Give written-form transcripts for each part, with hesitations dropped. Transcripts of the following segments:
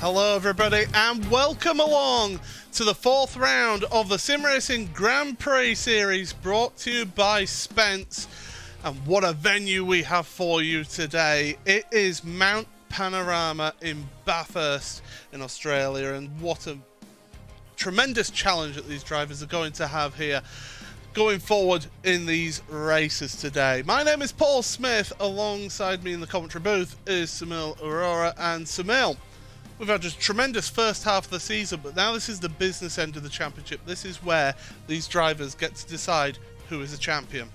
Hello everybody and welcome along to the fourth round of the SimRacing Grand Prix series brought to you by Spence. And what a venue we have for you today. It is Mount Panorama in Bathurst in Australia, and what a tremendous challenge that these drivers are going to have here going forward in these races today. My name is Paul Smith. Alongside me in the commentary booth is Samil Aurora. And Samil, we've had a tremendous first half of the season, but now this is the business end of the championship. This is where these drivers get to decide who is a champion.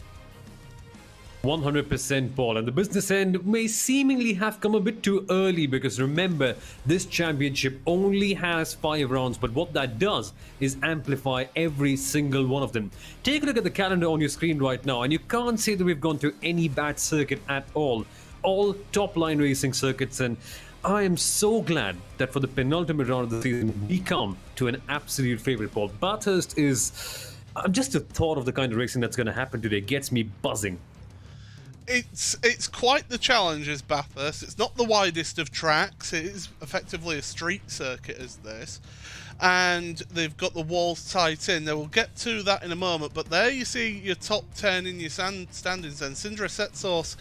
100% Paul, and the business end may seemingly have come a bit too early, because remember, this championship only has 5 rounds, but what that does is amplify every single one of them. Take a look at the calendar on your screen right now, and you can't say that we've gone to any bad circuit at all top line racing circuits. And I am so glad that for the penultimate round of the season we come to an absolute favorite, Paul. Bathurst is just the thought of the kind of racing that's going to happen today gets me buzzing. It's quite the challenge, is Bathurst. It's not the widest of tracks. It is effectively a street circuit, is this. And they've got the walls tight in. They will get to that in a moment. But there you see your top 10 in your standings then. Sindra Setsos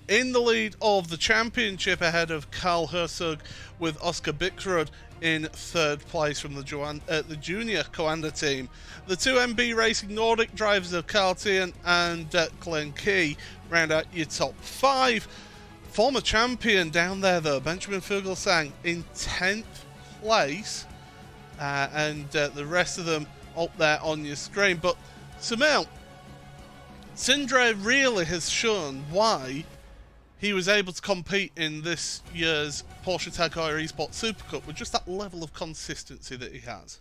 in the lead of the championship ahead of Karl Herzog, with Oscar Bixrud in third place from the junior Coanda team. The two MB Racing Nordic drivers of Carl Tien and Glenn Key round out your top 5. Former champion down there though, Benjamin Fuglsang in 10th place, and the rest of them up there on your screen. But Sunil, Sindre really has shown why he was able to compete in this year's Porsche Tag Heuer Esports Super Cup with just that level of consistency that he has.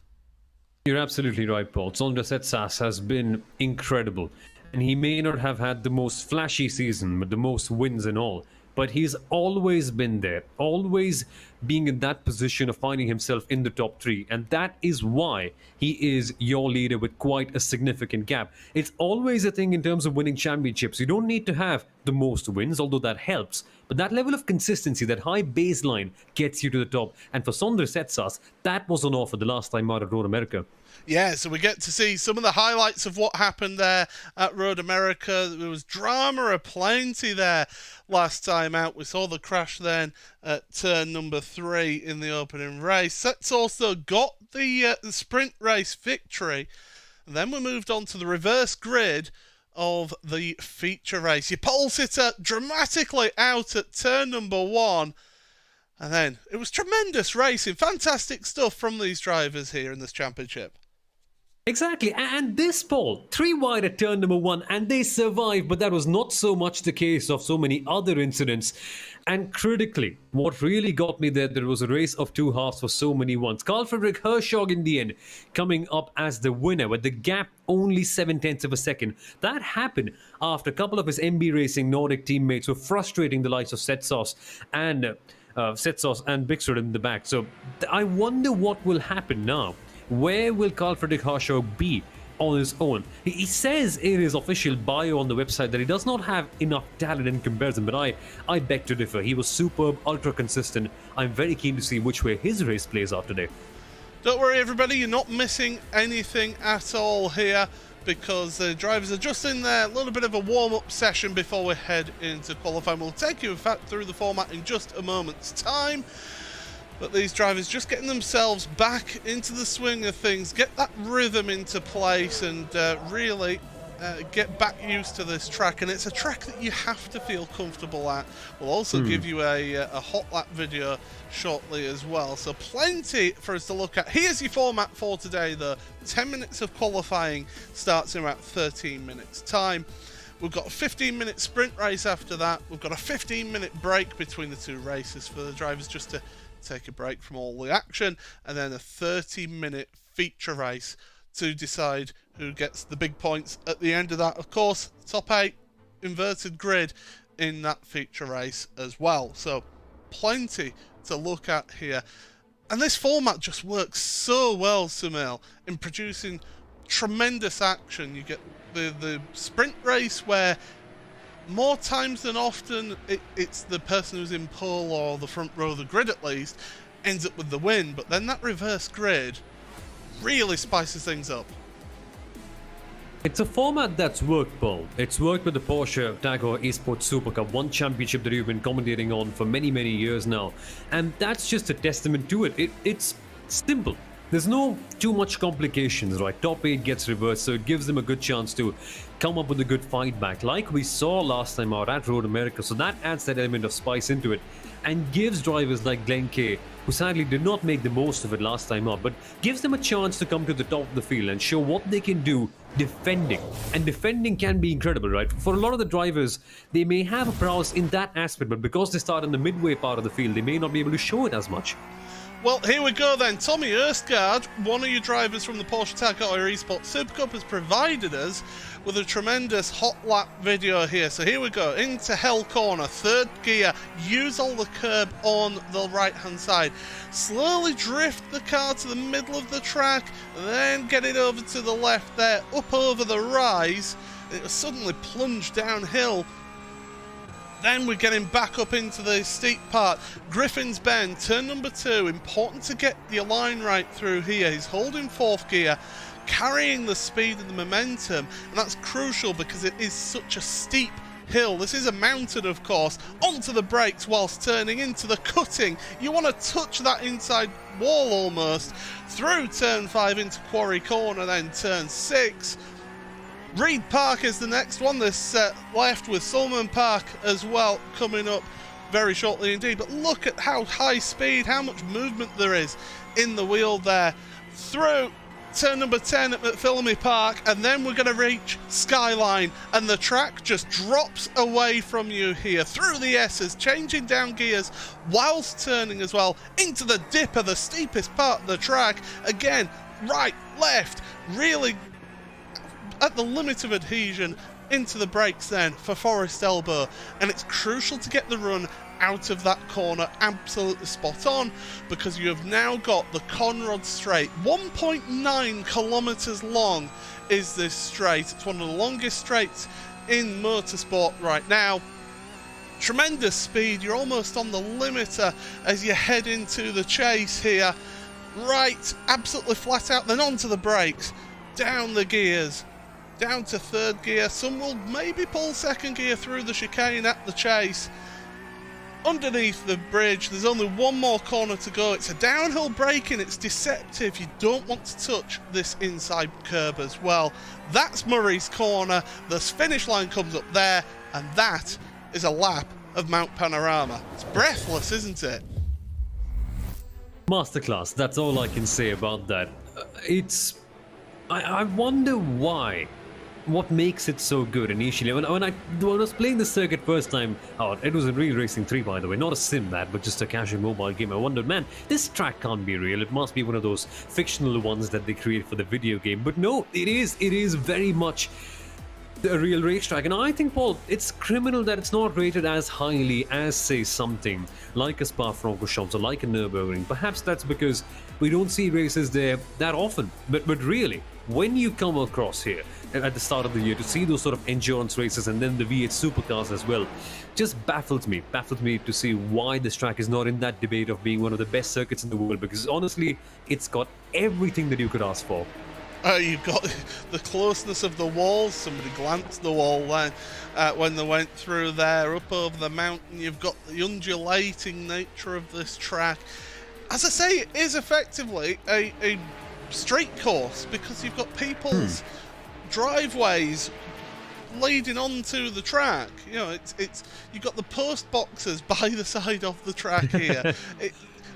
You're absolutely right, Paul. Sondre Setsas has been incredible. And he may not have had the most flashy season with the most wins and all, but he's always been there, always being in that position of finding himself in the top 3. And that is why he is your leader with quite a significant gap. It's always a thing in terms of winning championships. You don't need to have the most wins, although that helps. But that level of consistency, that high baseline, gets you to the top. And for Sondre Setsas, that was on offer the last time out at Road America. Yeah, so we get to see some of the highlights of what happened there at Road America. There was drama aplenty there last time out. We saw the crash then at turn number 3 in the opening race. That's also got the sprint race victory. And then we moved on to the reverse grid of the feature race. Your pole sitter dramatically out at turn number 1. And then it was tremendous racing. Fantastic stuff from these drivers here in this championship. Exactly, and this Paul, 3 wide at turn number 1, and they survived, but that was not so much the case of so many other incidents. And critically, what really got me there was a race of 2 halves for so many ones. Carl Friedrich Herzog in the end coming up as the winner with the gap only 0.7 of a second. That happened after a couple of his MB Racing Nordic teammates were frustrating the likes of Setsas and Bixrud in the back. So I wonder what will happen now. Where will Carl Friedrich Herzog be on his own? He says in his official bio on the website that he does not have enough talent in comparison, but I beg to differ. He was superb, ultra consistent. I'm very keen to see which way his race plays out today. Don't worry everybody, you're not missing anything at all here, because the drivers are just in there, a little bit of a warm-up session before we head into qualifying. We'll take you in fact through the format in just a moment's time. But these drivers just getting themselves back into the swing of things, get that rhythm into place, and really get back used to this track. And it's a track that you have to feel comfortable at. We'll also give you a hot lap video shortly as well. So plenty for us to look at. Here's your format for today though. 10 minutes of qualifying starts in about 13 minutes time. We've got a 15-minute sprint race after that. We've got a 15-minute break between the 2 races for the drivers just to take a break from all the action, and then a 30-minute feature race to decide who gets the big points at the end of that. Of course, top 8 inverted grid in that feature race as well. So plenty to look at here. And this format just works so well, Sunil, in producing tremendous action. You get the sprint race where more times than often, it's the person who's in pole or the front row of the grid at least ends up with the win. But then that reverse grid really spices things up. It's a format that's worked, Paul. It's worked with the Porsche Tag Heuer Esports Super Cup, one championship that you've been commentating on for many, many years now. And that's just a testament to it. It's simple. There's no too much complications, right? Top 8 gets reversed, so it gives them a good chance to come up with a good fight back, like we saw last time out at Road America. So that adds that element of spice into it and gives drivers like Glenn Kay, who sadly did not make the most of it last time out, but gives them a chance to come to the top of the field and show what they can do defending. And defending can be incredible, right? For a lot of the drivers, they may have a prowess in that aspect, but because they start in the midway part of the field, they may not be able to show it as much. Well, here we go then. Tommy Erstgaard, one of your drivers from the Porsche Tag Heuer Esports Super Cup, has provided us with a tremendous hot lap video here. So here we go, into Hell Corner, 3rd gear, use all the curb on the right hand side. Slowly drift the car to the middle of the track, then get it over to the left there, up over the rise. It will suddenly plunge downhill. Then we're getting back up into the steep part. Griffin's Bend, turn number 2. Important to get your line right through here. He's holding 4th gear, carrying the speed and the momentum. And that's crucial because it is such a steep hill. This is a mountain, of course. Onto the brakes whilst turning into the cutting. You want to touch that inside wall almost. Through turn 5 into Quarry Corner, then turn 6. Reed Park is the next one. This left with Sulman Park as well coming up very shortly indeed. But look at how high speed, how much movement there is in the wheel there. Through turn number 10 at McPhillamy Park, and then we're going to reach Skyline, and the track just drops away from you here through the S's, changing down gears whilst turning as well into the dipper, the steepest part of the track. Again, right, left, really at the limit of adhesion into the brakes then for Forest Elbow, and it's crucial to get the run out of that corner absolutely spot on, because you have now got the Conrod Straight. 1.9 kilometres long is this straight. It's one of the longest straights in motorsport right now. Tremendous speed. You're almost on the limiter as you head into the chase here. Right, absolutely flat out, then onto the brakes, down the gears, down to third gear. Some will maybe pull second gear through the chicane at the chase. Underneath the bridge, there's only one more corner to go. It's a downhill braking, it's deceptive. You don't want to touch this inside curb as well. That's Murray's Corner. The finish line comes up there, and that is a lap of Mount Panorama. It's breathless, isn't it? Masterclass, that's all I can say about that. I wonder why. What makes it so good initially? When I was playing the circuit first time out, it was in Real Racing 3, by the way, not a sim that, but just a casual mobile game. I wondered, man, this track can't be real. It must be one of those fictional ones that they create for the video game. But no, it is very much a real racetrack. And I think, Paul, it's criminal that it's not rated as highly as, say, something like a Spa-Francorchamps or like a Nürburgring. Perhaps that's because we don't see races there that often. But really, when you come across here at the start of the year to see those sort of endurance races and then the V8 supercars as well, just baffles me to see why this track is not in that debate of being one of the best circuits in the world, because honestly, it's got everything that you could ask for. You've got the closeness of the walls. Somebody glanced the wall then when they went through there, up over the mountain. You've got the undulating nature of this track. As I say, it is effectively a street course, because you've got people's driveways leading onto the track. You know, it's you've got the post boxes by the side of the track here.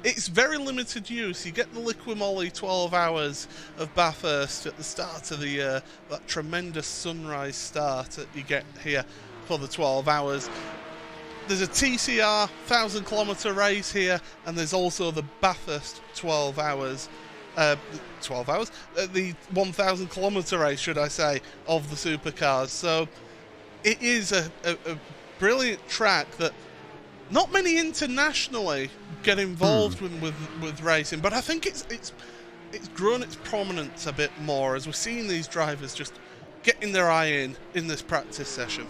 It's very limited use. You get the Liquimolly 12 hours of Bathurst at the start of the year, that tremendous sunrise start that you get here for the 12 hours. There's a TCR 1,000 kilometre race here, and there's also the Bathurst 12 hours. The 1,000 kilometre race, should I say, of the supercars. So it is a brilliant track that not many internationally get involved with racing, but I think it's grown its prominence a bit more as we're seeing these drivers just getting their eye in this practice session.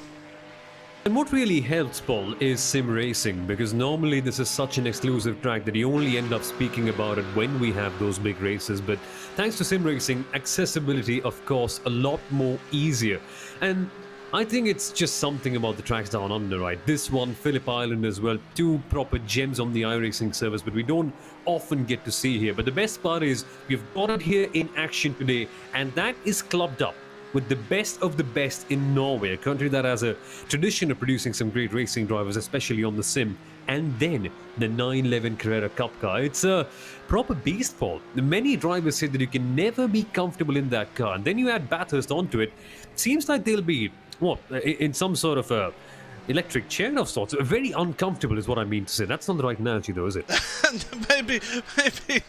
And what really helps, Paul, is SimRacing, because normally this is such an exclusive track that you only end up speaking about it when we have those big races. But thanks to SimRacing, accessibility, of course, a lot more easier. And I think it's just something about the tracks down under, right? This one, Phillip Island as well, two proper gems on the iRacing service, but we don't often get to see here. But the best part is we've got it here in action today, and that is clubbed up with the best of the best in Norway, a country that has a tradition of producing some great racing drivers, especially on the sim, and then the 911 Carrera Cup car. It's a proper beast, Paul. Many drivers say that you can never be comfortable in that car, and then you add Bathurst onto it. Seems like they'll be, in some sort of electric chair of sorts. Very uncomfortable is what I mean to say. That's not the right analogy, though, is it? maybe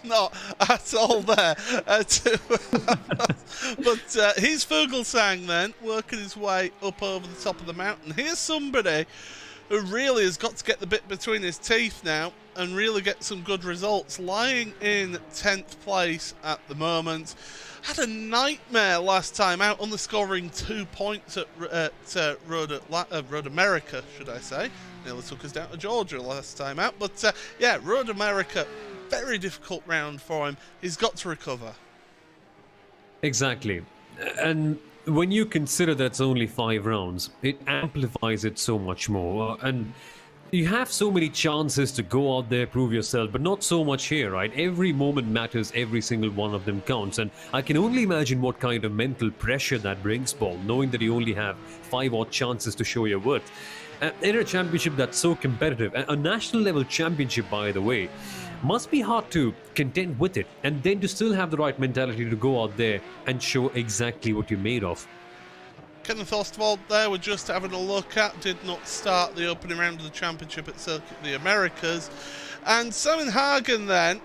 not at all there. But here's Fuglsang then, working his way up over the top of the mountain. Here's somebody who really has got to get the bit between his teeth now and really get some good results. Lying in 10th place at the moment. Had a nightmare last time out, only scoring 2 points at Road America, should I say. Nearly took us down to Georgia last time out. But yeah, Road America, very difficult round for him. He's got to recover. Exactly. And when you consider that it's only 5 rounds, it amplifies it so much more. And you have so many chances to go out there, prove yourself, but not so much here, right? Every moment matters, every single one of them counts. And I can only imagine what kind of mental pressure that brings, Paul, knowing that you only have 5 odd chances to show your worth. In a championship that's so competitive, a national level championship, by the way, must be hard to contend with it, and then to still have the right mentality to go out there and show exactly what you're made of. Kenneth Ostwald there, we're just having a look at, did not start the opening round of the championship at Circuit of the Americas. And Simon Hagen then,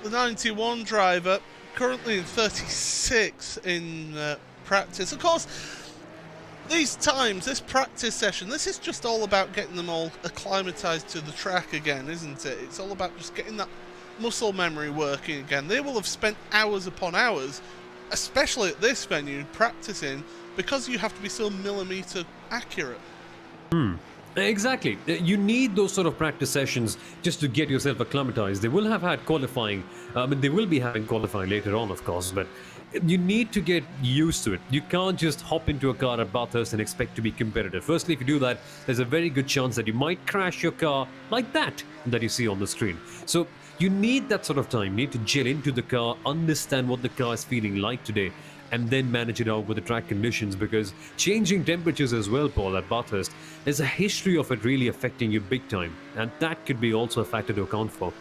the 91 driver, currently in 36 in practice. Of course, these times, this practice session, this is just all about getting them all acclimatised to the track again, isn't it? It's all about just getting that muscle memory working again. They will have spent hours upon hours, especially at this venue, practicing, because you have to be so millimetre accurate. Exactly. You need those sort of practice sessions just to get yourself acclimatized. They will have had qualifying. They will be having qualifying later on, of course, but you need to get used to it. You can't just hop into a car at Bathurst and expect to be competitive. Firstly, if you do that, there's a very good chance that you might crash your car like that you see on the screen. So you need that sort of time. You need to gel into the car, understand what the car is feeling like today, and then manage it out with the track conditions, because changing temperatures as well, Paul, at Bathurst, there's a history of it really affecting you big time, and that could be also a factor to account for.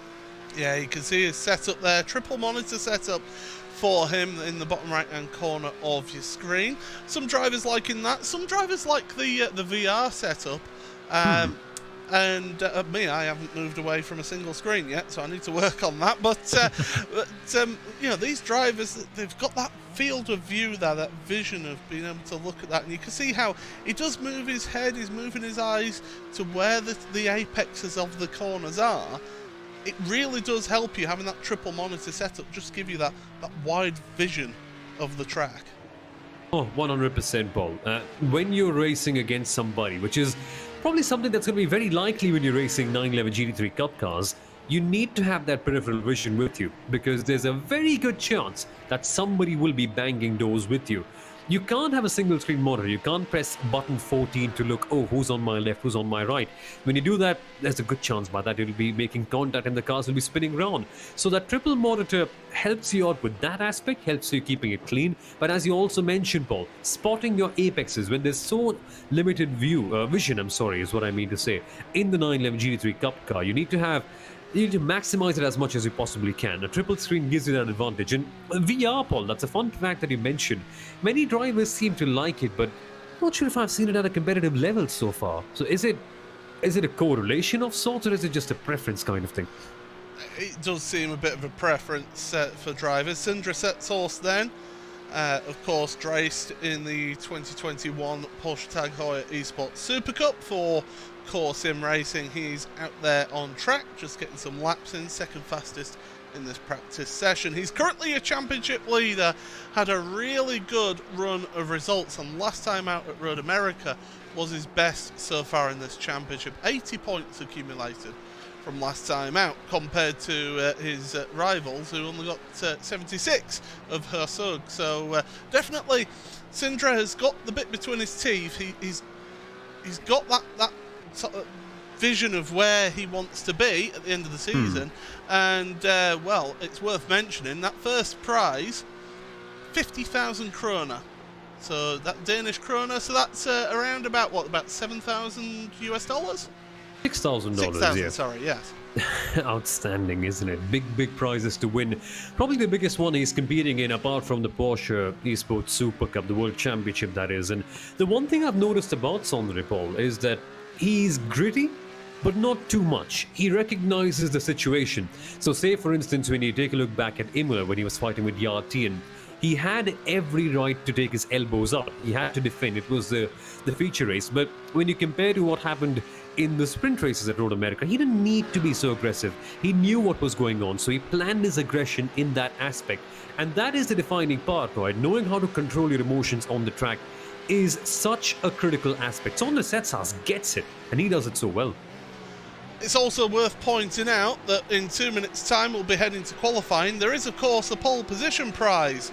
Yeah, you can see his setup there, triple monitor setup for him in the bottom right hand corner of your screen. Some drivers liking that, some drivers like the VR setup. And me, I haven't moved away from a single screen yet, so I need to work on that. But you know, these drivers, they've got that field of view there, that vision of being able to look at that, and you can see how he does move his head, he's moving his eyes to where the apexes of the corners are. It really does help you having that triple monitor setup, just give you that wide vision of the track. Oh, 100%, Paul. When you're racing against somebody, which is probably something that's going to be very likely when you're racing 911 GT3 Cup cars, you need to have that peripheral vision with you, because there's a very good chance that somebody will be banging doors with you. You can't have a single screen monitor. You can't press button 14 to look, oh, who's on my left, who's on my right. When you do that, there's a good chance by that you'll be making contact and the cars will be spinning around. So that triple monitor helps you out with that aspect, helps you keeping it clean. But as you also mentioned, Paul, spotting your apexes when there's so limited vision, is what I mean to say, in the 911 GT3 Cup car, you need to maximize it as much as you possibly can. A triple screen gives you that advantage. And VR, Paul, that's a fun fact that you mentioned. Many drivers seem to like it, but I'm not sure if I've seen it at a competitive level so far. So is it a correlation of sorts, or is it just a preference kind of thing? It does seem a bit of a preference for drivers. Sindre Setshorst then, of course, raced in the 2021 Porsche Tag Heuer Esports Super Cup for Core SimRacing. He's out there on track, just getting some laps in, second fastest in this practice session. He's currently a championship leader, had a really good run of results, and last time out at Road America was his best so far in this championship. 80 points accumulated from last time out, compared to his rivals, who only got 76 of Herzog. So definitely Sindre has got the bit between his teeth. He's got that sort of vision of where he wants to be at the end of the season. And well, it's worth mentioning that first prize, 50,000 krona. So that Danish krona, so that's around about 7,000 US dollars? $6,000, 6,000, yeah. sorry, yes. Outstanding, isn't it? Big prizes to win. Probably the biggest one he's competing in, apart from the Porsche Esports Super Cup, the World Championship, that is. And the one thing I've noticed about Sondre, Paul, is that he's gritty, but not too much. He recognizes the situation. So say, for instance, when you take a look back at Imola, when he was fighting with Yartian, he had every right to take his elbows up. He had to defend. It was the feature race. But when you compare to what happened in the sprint races at Road America, he didn't need to be so aggressive. He knew what was going on, so he planned his aggression in that aspect. And that is the defining part, right? Knowing how to control your emotions on the track is such a critical aspect. Sondre Setshorst gets it, and he does it so well. It's also worth pointing out that in 2 minutes' time we'll be heading to qualifying. There is, of course, a pole position prize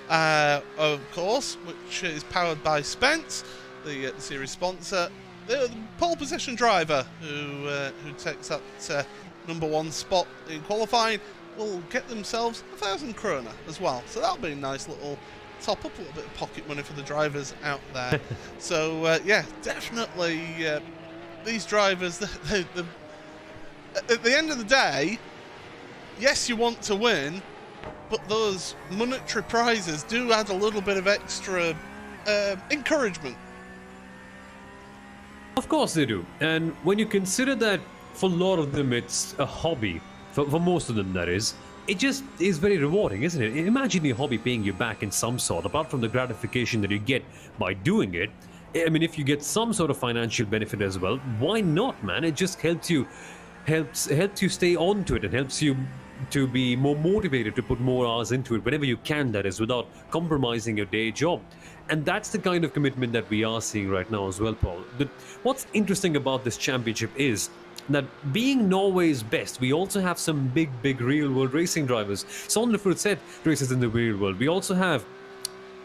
of course, which is powered by Spence, the series sponsor. The pole position driver who takes that #1 spot in qualifying will get themselves 1,000 krona as well. So that'll be a nice little top up, a little bit of pocket money for the drivers out there. So yeah, definitely these drivers, at the end of the day, yes, you want to win, but those monetary prizes do add a little bit of extra encouragement. Of course they do. And when you consider that for a lot of them it's a hobby, for most of them that is, it just is very rewarding, isn't it? Imagine your hobby paying you back in some sort, apart from the gratification that you get by doing it. I mean, if you get some sort of financial benefit as well, why not, man? It just helps you stay on to it. It helps you to be more motivated to put more hours into it whenever you can, that is, without compromising your day job. And that's the kind of commitment that we are seeing right now as well, Paul. But what's interesting about this championship is that being Norway's best, we also have some big real-world racing drivers. Sondre Frutseth races in the real world. We also have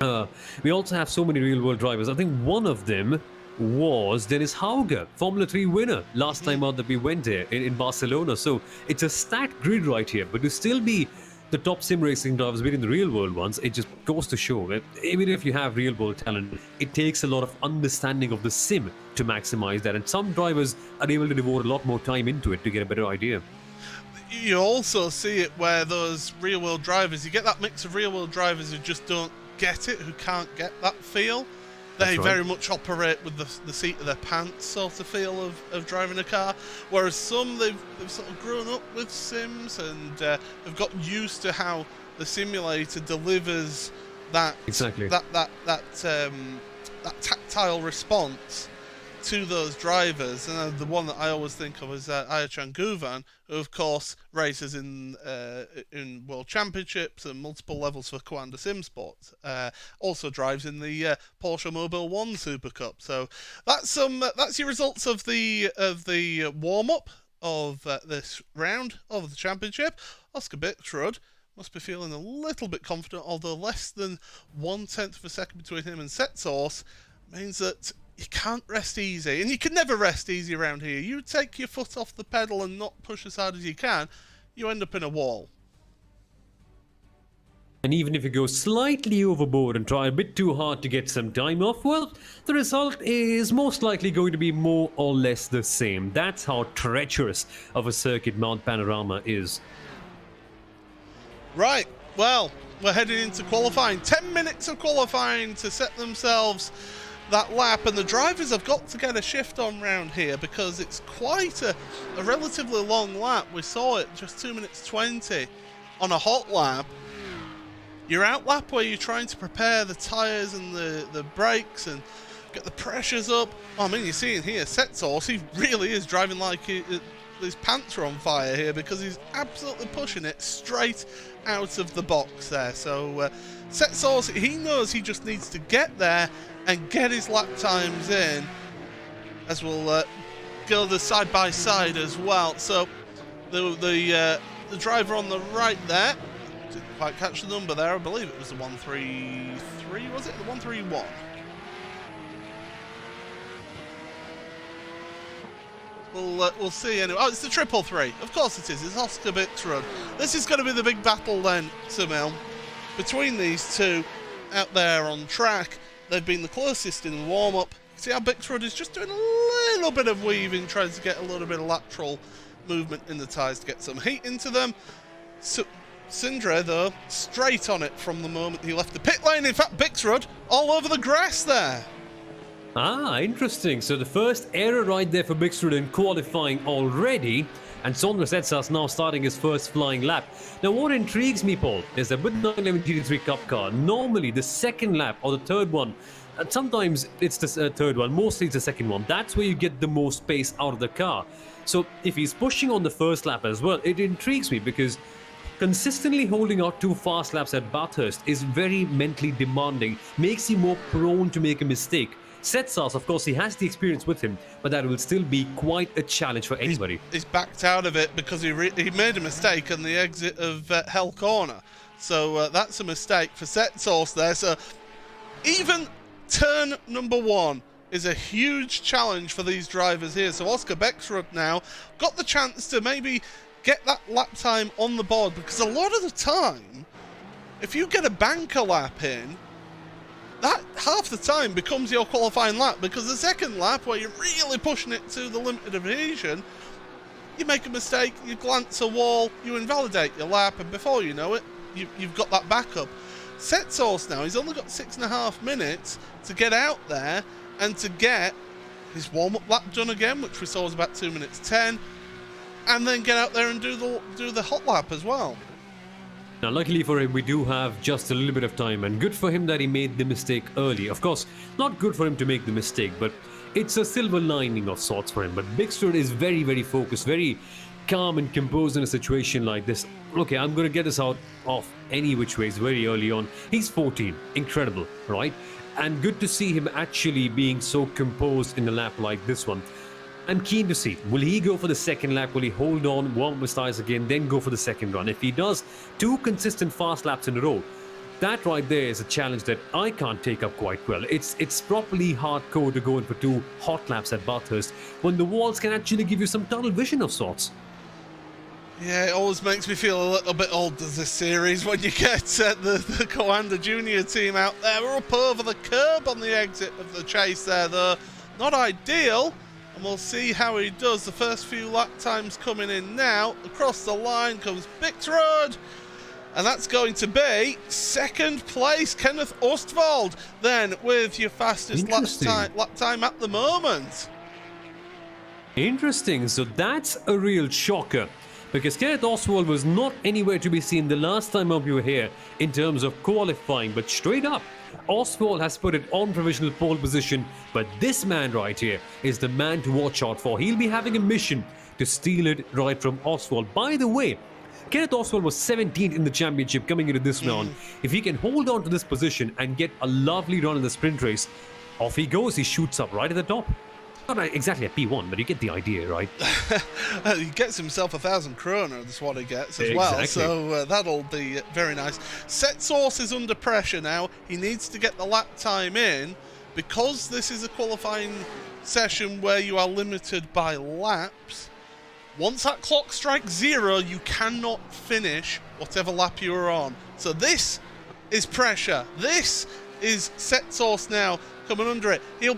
so many real-world drivers. I think one of them was Dennis Hauger, Formula 3 winner, last time out that we went there in Barcelona. So it's a stacked grid right here, but to still be the top sim racing drivers within the real world ones, it just goes to show that even if you have real world talent, it takes a lot of understanding of the sim to maximize that, and some drivers are able to devote a lot more time into it to get a better idea. You also see it where those real world drivers, you get that mix of real world drivers who just don't get it, who can't get that feel. They very much operate with the seat of their pants sort of feel of driving a car, whereas some they've sort of grown up with sims and have got used to how the simulator delivers that that tactile response to those drivers. And the one that I always think of is Ayachan Guvan, who of course races in World Championships and multiple levels for Coanda Sim Sport. Also drives in the Porsche Mobile 1 Super Cup. So that's your results of the warm up of this round of the championship. Oscar Bixrud must be feeling a little bit confident, although less than 1/10 of a second between him and Setsource means that you can't rest easy, and you can never rest easy around here. You take your foot off the pedal and not push as hard as you can, you end up in a wall. And even if you go slightly overboard and try a bit too hard to get some time off, well, the result is most likely going to be more or less the same. That's how treacherous of a circuit Mount Panorama is. Right, well, we're heading into qualifying. 10 minutes of qualifying to set themselves that lap, and the drivers have got to get a shift on round here because it's quite a relatively long lap. We saw it just 2 minutes 20 on a hot lap. Your out lap where you're trying to prepare the tyres and the brakes and get the pressures up. I mean, you're seeing here Setsource, he really is driving like his pants are on fire here because he's absolutely pushing it straight out of the box there. So Setsource, he knows he just needs to get there and get his lap times in, as we'll go the side by side as well. So the driver on the right there, didn't quite catch the number there. I believe it was the 133. Was it the 131? We'll see anyway. Oh, it's the 333. Of course it is. It's Oscar Bixrud. This is going to be the big battle then, Samil, between these two out there on track. They've been the closest in the warm-up. See how Bixrud is just doing a little bit of weaving, trying to get a little bit of lateral movement in the tyres to get some heat into them. So, Sindre, though, straight on it from the moment he left the pit lane. In fact, Bixrud all over the grass there. Ah, interesting. So the first error right there for Bixrud in qualifying already. And Sondre Setsource now starting his first flying lap. Now what intrigues me, Paul, is that with 911 GT3 Cup car, normally the second lap or the third one, and sometimes it's the third one, mostly it's the second one, that's where you get the most pace out of the car. So if he's pushing on the first lap as well, it intrigues me because consistently holding out 2 fast laps at Bathurst is very mentally demanding, makes you more prone to make a mistake. Setsource, of course, he has the experience with him, but that will still be quite a challenge for anybody. He's backed out of it because he made a mistake on the exit of Hell Corner. So that's a mistake for Setsource there. So even turn number 1 is a huge challenge for these drivers here. So Oscar Bexrud now got the chance to maybe get that lap time on the board, because a lot of the time, if you get a banker lap in, that half the time becomes your qualifying lap, because the second lap, where you're really pushing it to the limited adhesion, you make a mistake, you glance a wall, you invalidate your lap, and before you know it, you've got that backup. Setsource now, he's only got 6.5 minutes to get out there and to get his warm-up lap done again, which we saw was about 2 minutes 10, and then get out there and do the hot lap as well. Now, luckily for him, we do have just a little bit of time, and good for him that he made the mistake early. Of course, not good for him to make the mistake, but it's a silver lining of sorts for him. But Bexrud is very, very focused, very calm and composed in a situation like this. Okay, I'm going to get this out of any which ways very early on. He's 14. Incredible, right? And good to see him actually being so composed in a lap like this one. I'm keen to see, will he go for the second lap? Will he hold on, warm up his tires again, then go for the second run? If he does 2 consistent fast laps in a row, that right there is a challenge that I can't take up quite well. It's properly hardcore to go in for 2 hot laps at Bathurst when the walls can actually give you some tunnel vision of sorts. Yeah, it always makes me feel a little bit old, does this series, when you get the Coanda Junior team out there. We're up over the curb on the exit of the chase there, though. Not ideal, and we'll see how he does. The first few lap times coming in now. Across the line comes Bexrud, and that's going to be second place, Kenneth Ostwald, then with your fastest lap time at the moment. Interesting, so that's a real shocker, because Kenneth Ostwald was not anywhere to be seen the last time we were here in terms of qualifying, but straight up, Ostwald has put it on provisional pole position, but this man right here is the man to watch out for. He'll be having a mission to steal it right from Ostwald. By the way, Kenneth Ostwald was 17th in the championship coming into this round. If he can hold on to this position and get a lovely run in the sprint race, off he goes, he shoots up right at the top. Not exactly a P1, but you get the idea, right? He gets himself 1,000 kroner, that's what he gets as well, so that'll be very nice. Setsource is under pressure now. He needs to get the lap time in, because this is a qualifying session where you are limited by laps. Once that clock strikes 0, you cannot finish whatever lap you are on. So this is pressure. This is Setsource now coming under it. He'll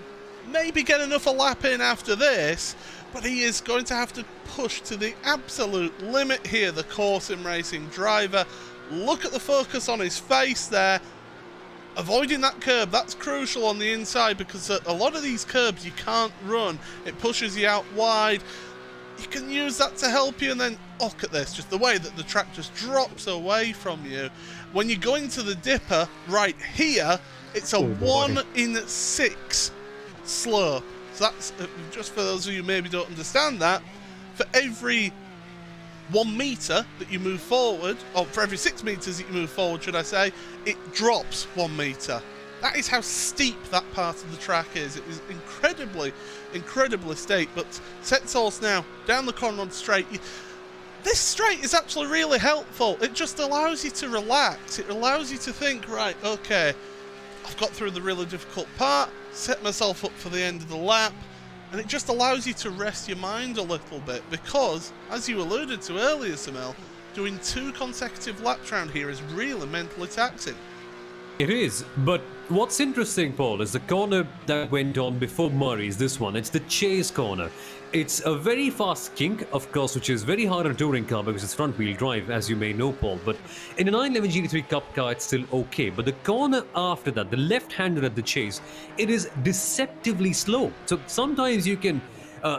maybe get enough a lap in after this, but he is going to have to push to the absolute limit here, the SimRacing driver. Look at the focus on his face there. Avoiding that curb, that's crucial on the inside, because a lot of these curbs you can't run. It pushes you out wide. You can use that to help you, and then look at this, just the way that the track just drops away from you. When you're going to the dipper right here, it's a 1 in 6 slope. So that's, just for those of you who maybe don't understand that, for every 1 metre that you move forward, or for every 6 metres that you move forward, should I say, it drops 1 metre. That is how steep that part of the track is. It is incredibly steep. But Setsource now down the corner on straight. This straight is actually really helpful. It just allows you to relax. It allows you to think, right, okay, I've got through the really difficult part, set myself up for the end of the lap, and it just allows you to rest your mind a little bit, because, as you alluded to earlier, Samil, doing 2 consecutive laps round here is really mentally taxing. It is, but what's interesting, Paul, is the corner that went on before Murray's, this one. It's the chase corner. It's a very fast kink, of course, which is very hard on a touring car because it's front-wheel drive, as you may know, Paul. But in a 911 GT3 Cup car, it's still okay. But the corner after that, the left-hander at the chase, it is deceptively slow. So sometimes you can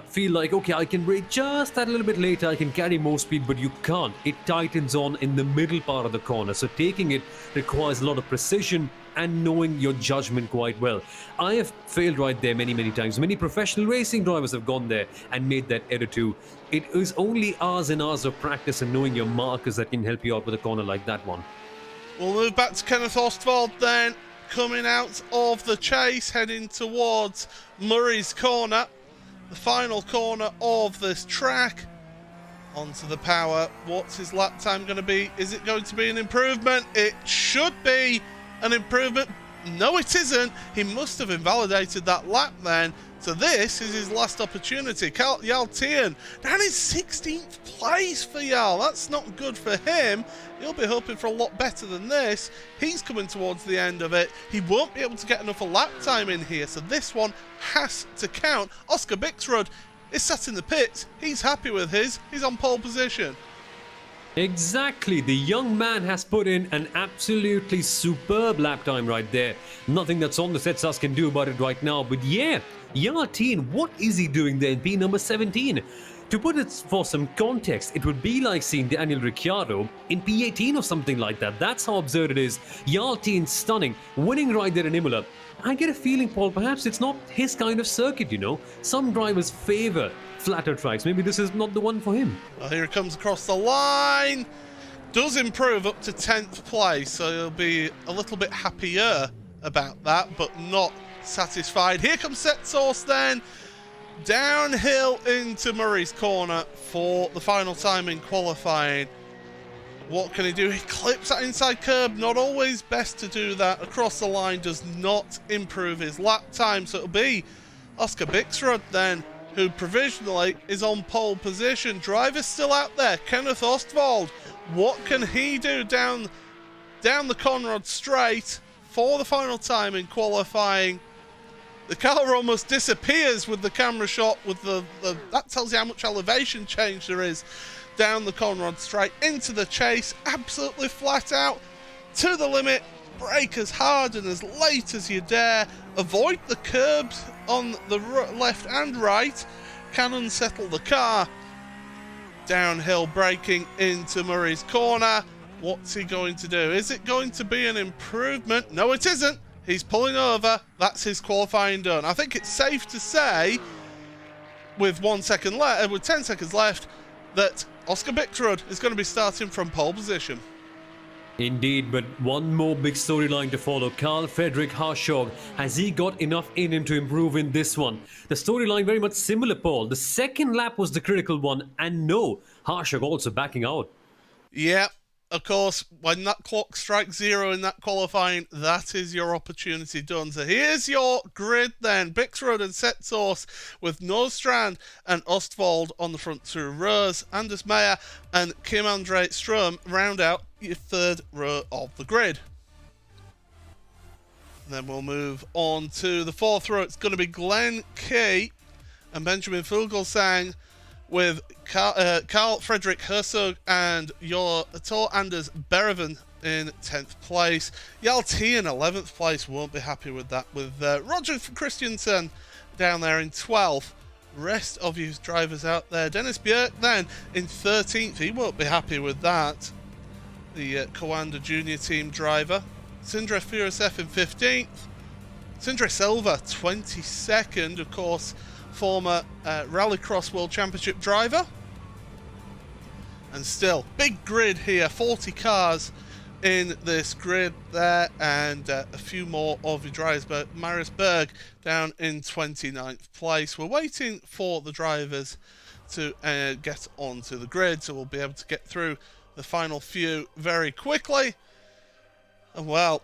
feel like, okay, I can brake just that little bit later, I can carry more speed, but you can't. It tightens on in the middle part of the corner, so taking it requires a lot of precision and knowing your judgment quite well. I have failed right there many times. Many professional racing drivers have gone there and made that error too. It is only hours and hours of practice and knowing your markers that can help you out with a corner like that one. We'll move back to Kenneth Ostwald then, coming out of the chase, heading towards Murray's corner, the final corner of this track. Onto the power. What's his lap time going to be? Is it going to be an improvement? It should be an improvement. No, it isn't. He must have invalidated that lap then. So this is his last opportunity. Jarl Tien down in 16th place for Jarl. That's not good for him. He'll be hoping for a lot better than this. He's coming towards the end of it. He won't be able to get enough of lap time in here. So this one has to count. Oscar Bixrud is sat in the pits. He's happy with his. He's on pole position. Exactly. The young man has put in an absolutely superb lap time right there. Nothing that's on the sets us can do about it right now. But yeah, Jarl Tien, what is he doing there in P number 17? To put it for some context, it would be like seeing Daniel Ricciardo in P18 or something like that. That's how absurd it is. Jarl Tien stunning, winning right there in Imola. I get a feeling, Paul, perhaps it's not his kind of circuit, you know. Some drivers favour flatter tracks. Maybe this is not the one for him. Well, here he comes across the line. Does improve up to 10th place, so he'll be a little bit happier about that, but not satisfied. Here comes Setsource then. Downhill into Murray's corner for the final time in qualifying. What can he do? He clips that inside curb. Not always best to do that. Across the line does not improve his lap time, so it'll be Oscar Bixrud then, who provisionally is on pole position. Driver's still out there. Kenneth Ostwald. What can he do down the Conrad straight for the final time in qualifying? The car almost disappears with the camera shot. With that tells you how much elevation change there is down the Conrad straight into the chase. Absolutely flat out to the limit. Brake as hard and as late as you dare. Avoid the curbs on the left and right. Can unsettle the car. Downhill braking into Murray's corner. What's he going to do? Is it going to be an improvement? No, it isn't. He's pulling over. That's his qualifying done. I think it's safe to say, with 10 seconds left, that Oscar Bixrud is going to be starting from pole position. Indeed, but one more big storyline to follow. Carl Fredrik Harshog, has he got enough in him to improve in this one? The storyline very much similar, Paul. The second lap was the critical one, and no, Harshog also backing out. Yeah, of course, when that clock strikes zero in that qualifying, that is your opportunity done. So here's your grid then. Bixrud and Setsource with Nordstrand and Ostwald on the front two rows. Anders Meyer and Kim Andre Strom round out your third row of the grid. Then we'll move on to the fourth row. It's going to be Glenn Key and Benjamin Fuglsang with Carl Fredrik Herzog and your Tor Anders Bereven in 10th place. Jarl Tien in 11th place, won't be happy with that, with Roger Christensen down there in 12th. Rest of you drivers out there. Dennis Bjerk then in 13th, he won't be happy with that. The Coanda Junior Team driver. Sindre Furisev in 15th. Sindre Silva 22nd, of course, former Rallycross World Championship driver. And still, big grid here, 40 cars in this grid there, and a few more of your drivers, but Marius Berg down in 29th place. We're waiting for the drivers to get onto the grid, so we'll be able to get through the final few very quickly. And well,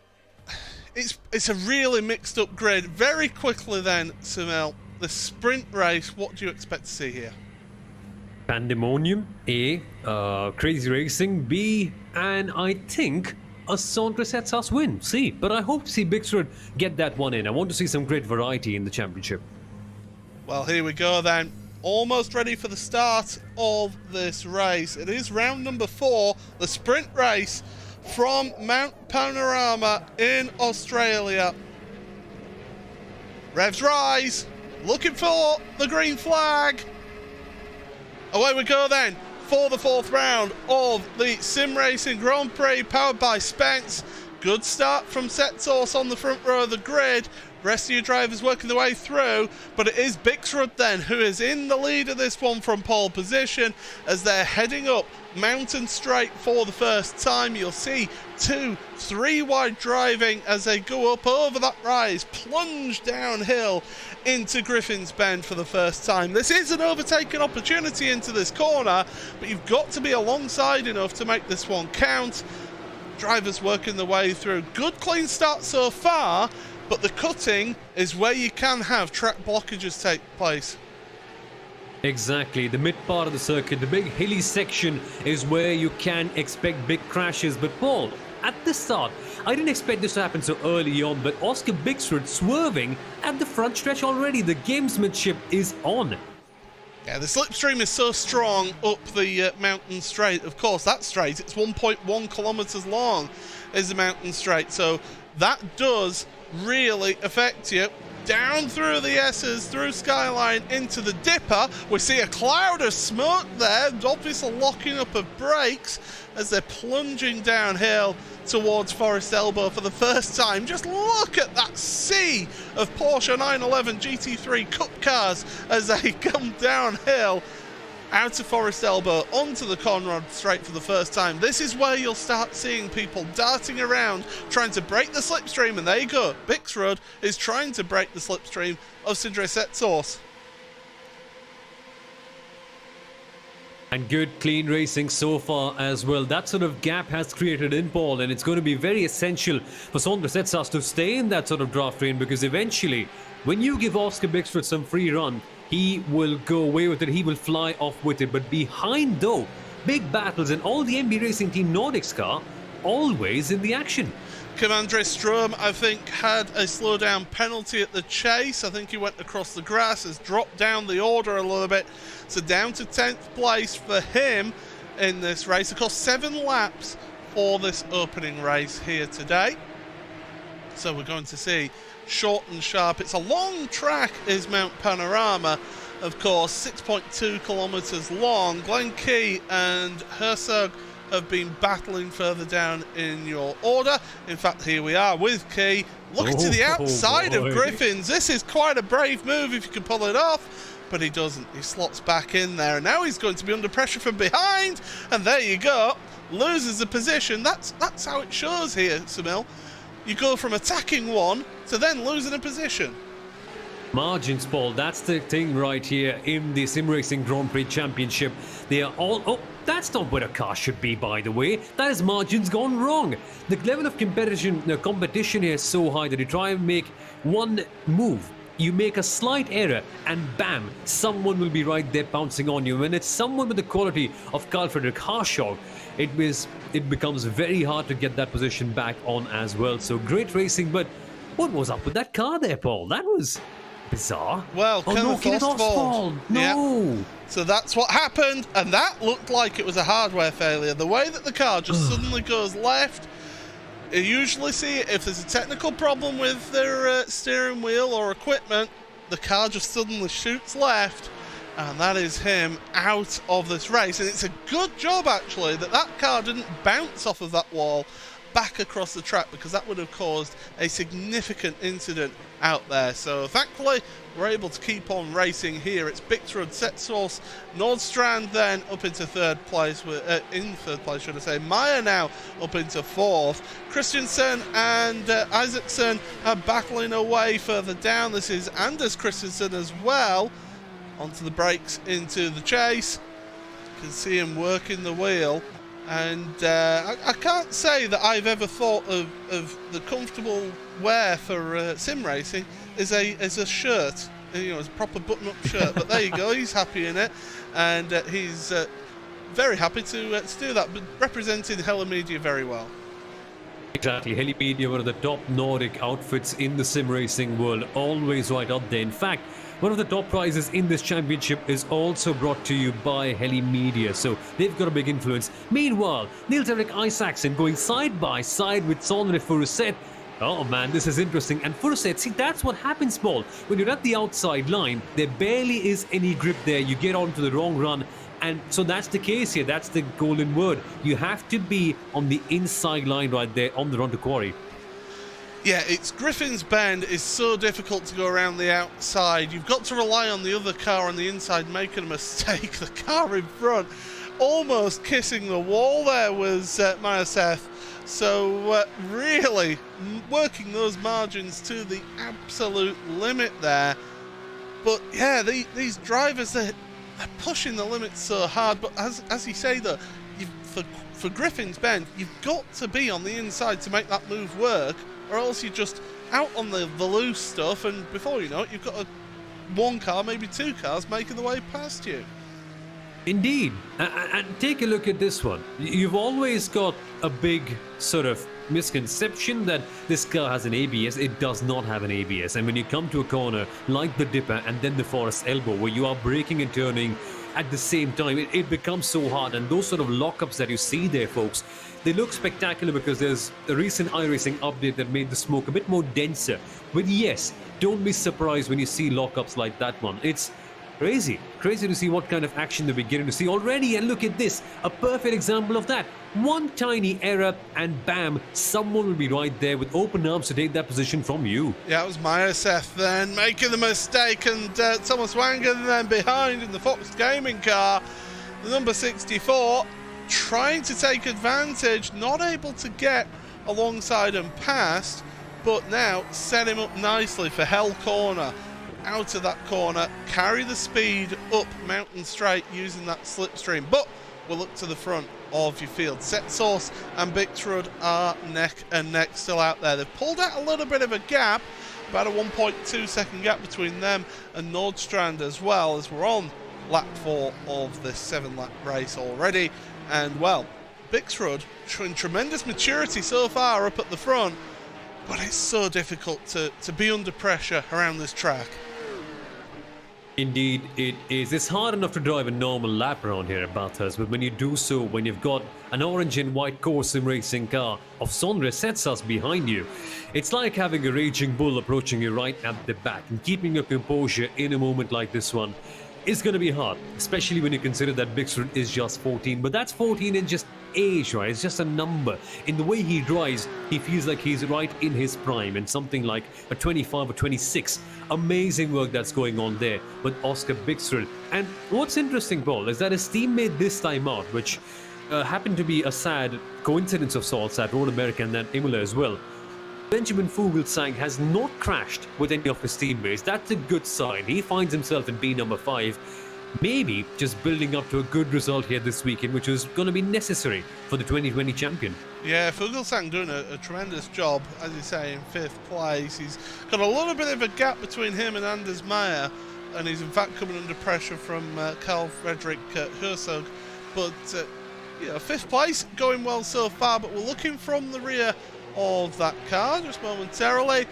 it's a really mixed up grid. Very quickly then, Sunil, the sprint race, what do you expect to see here? Pandemonium, A, crazy racing, B, and I think a Sondre Setsas win, C. But I hope to see Bixrud get that one in. I want to see some great variety in the championship. Well, here we go then. Almost ready for the start of this race. It is round number 4, the sprint race from Mount Panorama in Australia. Revs rise, looking for the green flag. Away we go then for the 4th round of the SimRacing Grand Prix powered by Spence. Good start from Setsource on the front row of the grid. Rest of your drivers working their way through, but it is Bixrud then who is in the lead of this one from pole position as they're heading up Mountain Straight for the first time. You'll see 2 3 wide driving as they go up over that rise, plunge downhill into Griffin's Bend for the first time. This is an overtaking opportunity into this corner, but you've got to be alongside enough to make this one count. Drivers working their way through. Good clean start so far, but the cutting is where you can have track blockages take place. Exactly, the mid part of the circuit, the big hilly section is where you can expect big crashes. But Paul, at the start, I didn't expect this to happen so early on, but Oscar Bixrud swerving at the front stretch already. The gamesmanship is on. Yeah, the slipstream is so strong up the mountain straight. Of course, that straight, it's 1.1 kilometers long is the mountain straight, so that does really affect you. Down through the S's, through Skyline, into the Dipper. We see a cloud of smoke there, obviously locking up of brakes as they're plunging downhill towards Forest Elbow for the first time. Just look at that sea of Porsche 911 GT3 Cup cars as they come downhill out of Forest Elbow onto the Conrad Straight for the first time. This is where you'll start seeing people darting around trying to break the slipstream, and there you go. Bixrud is trying to break the slipstream of Sindre Setsource. And good clean racing so far as well. That sort of gap has created in Paul, and it's going to be very essential for Sindre Setsource to stay in that sort of draft train, because eventually when you give Oscar Bixrud some free run, he will go away with it, he will fly off with it. But behind though, big battles, and all the MB Racing Team Nordic's car always in the action. Comandre Strom, I think, had a slowdown penalty at the chase. I think he went across the grass, has dropped down the order a little bit. So down to 10th place for him in this race. Of course, 7 laps for this opening race here today. So we're going to see short and sharp. It's a long track, is Mount Panorama, of course, 6.2 kilometers long. Glen Key and Herzog have been battling further down in your order. In fact, here we are with Key. Look to the outside of Griffins. This is quite a brave move if you can pull it off, but he doesn't. He slots back in there, and now he's going to be under pressure from behind, and there you go, loses the position. That's how it shows here, Samil. You go from attacking one to then losing a position. Margins, Paul, that's the thing right here in the SimRacing Grand Prix Championship. They are all... Oh, that's not where a car should be, by the way. That is margins gone wrong. The level of competition here is so high that you try and make one move. You make a slight error and bam, someone will be right there pouncing on you. When it's someone with the quality of Carl Friedrich Harschog, it becomes very hard to get that position back on as well. So great racing, but what was up with that car there, Paul? That was bizarre. Well, Kenneth Ostwald. No. Yep. So that's what happened, and that looked like it was a hardware failure. The way that the car just suddenly goes left. You usually see it if there's a technical problem with their steering wheel or equipment, the car just suddenly shoots left, and that is him out of this race. And it's a good job, actually, that that car didn't bounce off of that wall back across the track, because that would have caused a significant incident out there. So thankfully we're able to keep on racing here. It's Bixrud, Setsource, Nordstrand then up into third place, in third place should I say. Meyer now up into fourth. Christensen and Isaacson are battling away further down. This is Anders Christensen as well. Onto the brakes into the chase. You can see him working the wheel. And I can't say that I've ever thought of the comfortable wear for sim racing as a shirt, you know, as a proper button-up shirt. But there you go, he's happy in it, and he's very happy to do that, but representing Hella Media very well. Exactly, Heli Media, one of the top Nordic outfits in the sim racing world, always right up there. In fact, one of the top prizes in this championship is also brought to you by Heli Media, so they've got a big influence. Meanwhile, Nils-Erik Isaacson going side by side with Sondre Furuset. Oh man, this is interesting. And Furuset, see, that's what happens, Paul. When you're at the outside line, there barely is any grip there. You get onto the wrong run. And so that's the case here. That's the golden word. You have to be on the inside line right there on the run to quarry. Yeah, it's Griffin's Bend is so difficult to go around the outside. You've got to rely on the other car on the inside making a mistake. The car in front almost kissing the wall there was Mayaseth. So really working those margins to the absolute limit there. But yeah, these drivers, they're pushing the limits so hard. But as you say though, for Griffin's Bend, you've got to be on the inside to make that move work, or else you're just out on the loose stuff, and before you know it, you've got one car, maybe two cars making the way past you. Indeed. And take a look at this one. You've always got a big sort of misconception that this car has an ABS. It does not have an ABS. And when you come to a corner like the Dipper and then the Forest Elbow, where you are braking and turning at the same time, it becomes so hard. And those sort of lockups that you see there, folks, they look spectacular because there's a recent iRacing update that made the smoke a bit more denser. But yes, don't be surprised when you see lockups like that one. It's crazy to see what kind of action that we're getting to see already. And look at this, a perfect example of that. One tiny error and bam, someone will be right there with open arms to take that position from you. Yeah, it was Mayaseth then making the mistake, and Thomas Wangen then behind in the Fox Gaming car. The number 64 trying to take advantage, not able to get alongside and past, but now set him up nicely for Hell Corner. Out of that corner, carry the speed up Mountain Straight using that slipstream, but we'll look to the front of your field. Set Source and Bixrud are neck and neck still out there. They've pulled out a little bit of a gap, about a 1.2 second gap between them and Nordstrand as well, as we're on lap 4 of this 7-lap race already. And well, Bixrud showing tremendous maturity so far up at the front, but it's so difficult to be under pressure around this track. Indeed, it is. It's hard enough to drive a normal lap around here at Bathurst, but when you do so, when you've got an orange and white core sim racing car of Sondre Setsas behind you, it's like having a raging bull approaching you right at the back, and keeping your composure in a moment like this one is going to be hard, especially when you consider that Bixrud is just 14. But that's 14 in just age, right? It's just a number. In the way he drives, he feels like he's right in his prime, and something like a 25 or 26. Amazing work that's going on there with Oscar Bixrud. And what's interesting, Paul, is that his teammate this time out, which happened to be a sad coincidence of sorts at Road America and then Imola as well, Benjamin Fuglsang has not crashed with any of his teammates. That's a good sign. He finds himself in B number 5, maybe just building up to a good result here this weekend, which is going to be necessary for the 2020 champion. Yeah, Fuglsang doing a tremendous job, as you say, in 5th place. He's got a little bit of a gap between him and Anders Meyer, and he's in fact coming under pressure from Carl Frederick Herzog. But, 5th place, going well so far, but we're looking from the rear of that car just momentarily.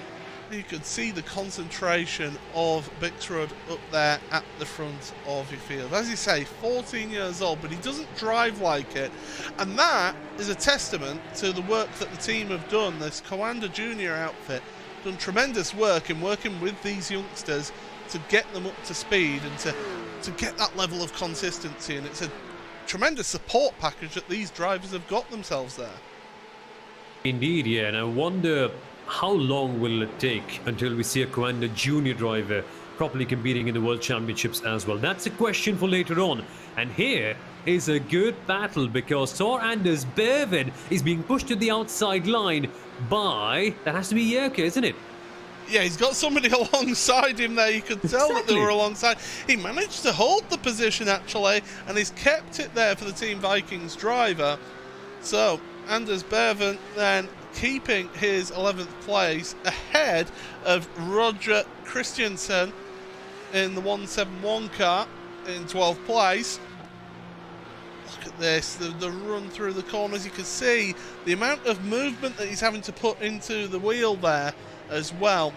You could see the concentration of Bixrud up there at the front of your field. As you say, 14 years old, but he doesn't drive like it. And that is a testament to the work that the team have done. This Coanda Junior outfit done tremendous work in working with these youngsters to get them up to speed and to get that level of consistency. And it's a tremendous support package that these drivers have got themselves there. Indeed, yeah, and I wonder how long will it take until we see a Coanda Junior driver properly competing in the World Championships as well. That's a question for later on. And here is a good battle because Tor Anders Berven is being pushed to the outside line by, that has to be Yerke, isn't it? Yeah, he's got somebody alongside him there. You could tell that they were alongside. He managed to hold the position actually, and he's kept it there for the Team Vikings driver. So Anders Berven then keeping his 11th place ahead of Roger Christiansen in the 171 car in 12th place. Look at this, the run through the corners. You can see the amount of movement that he's having to put into the wheel there as well.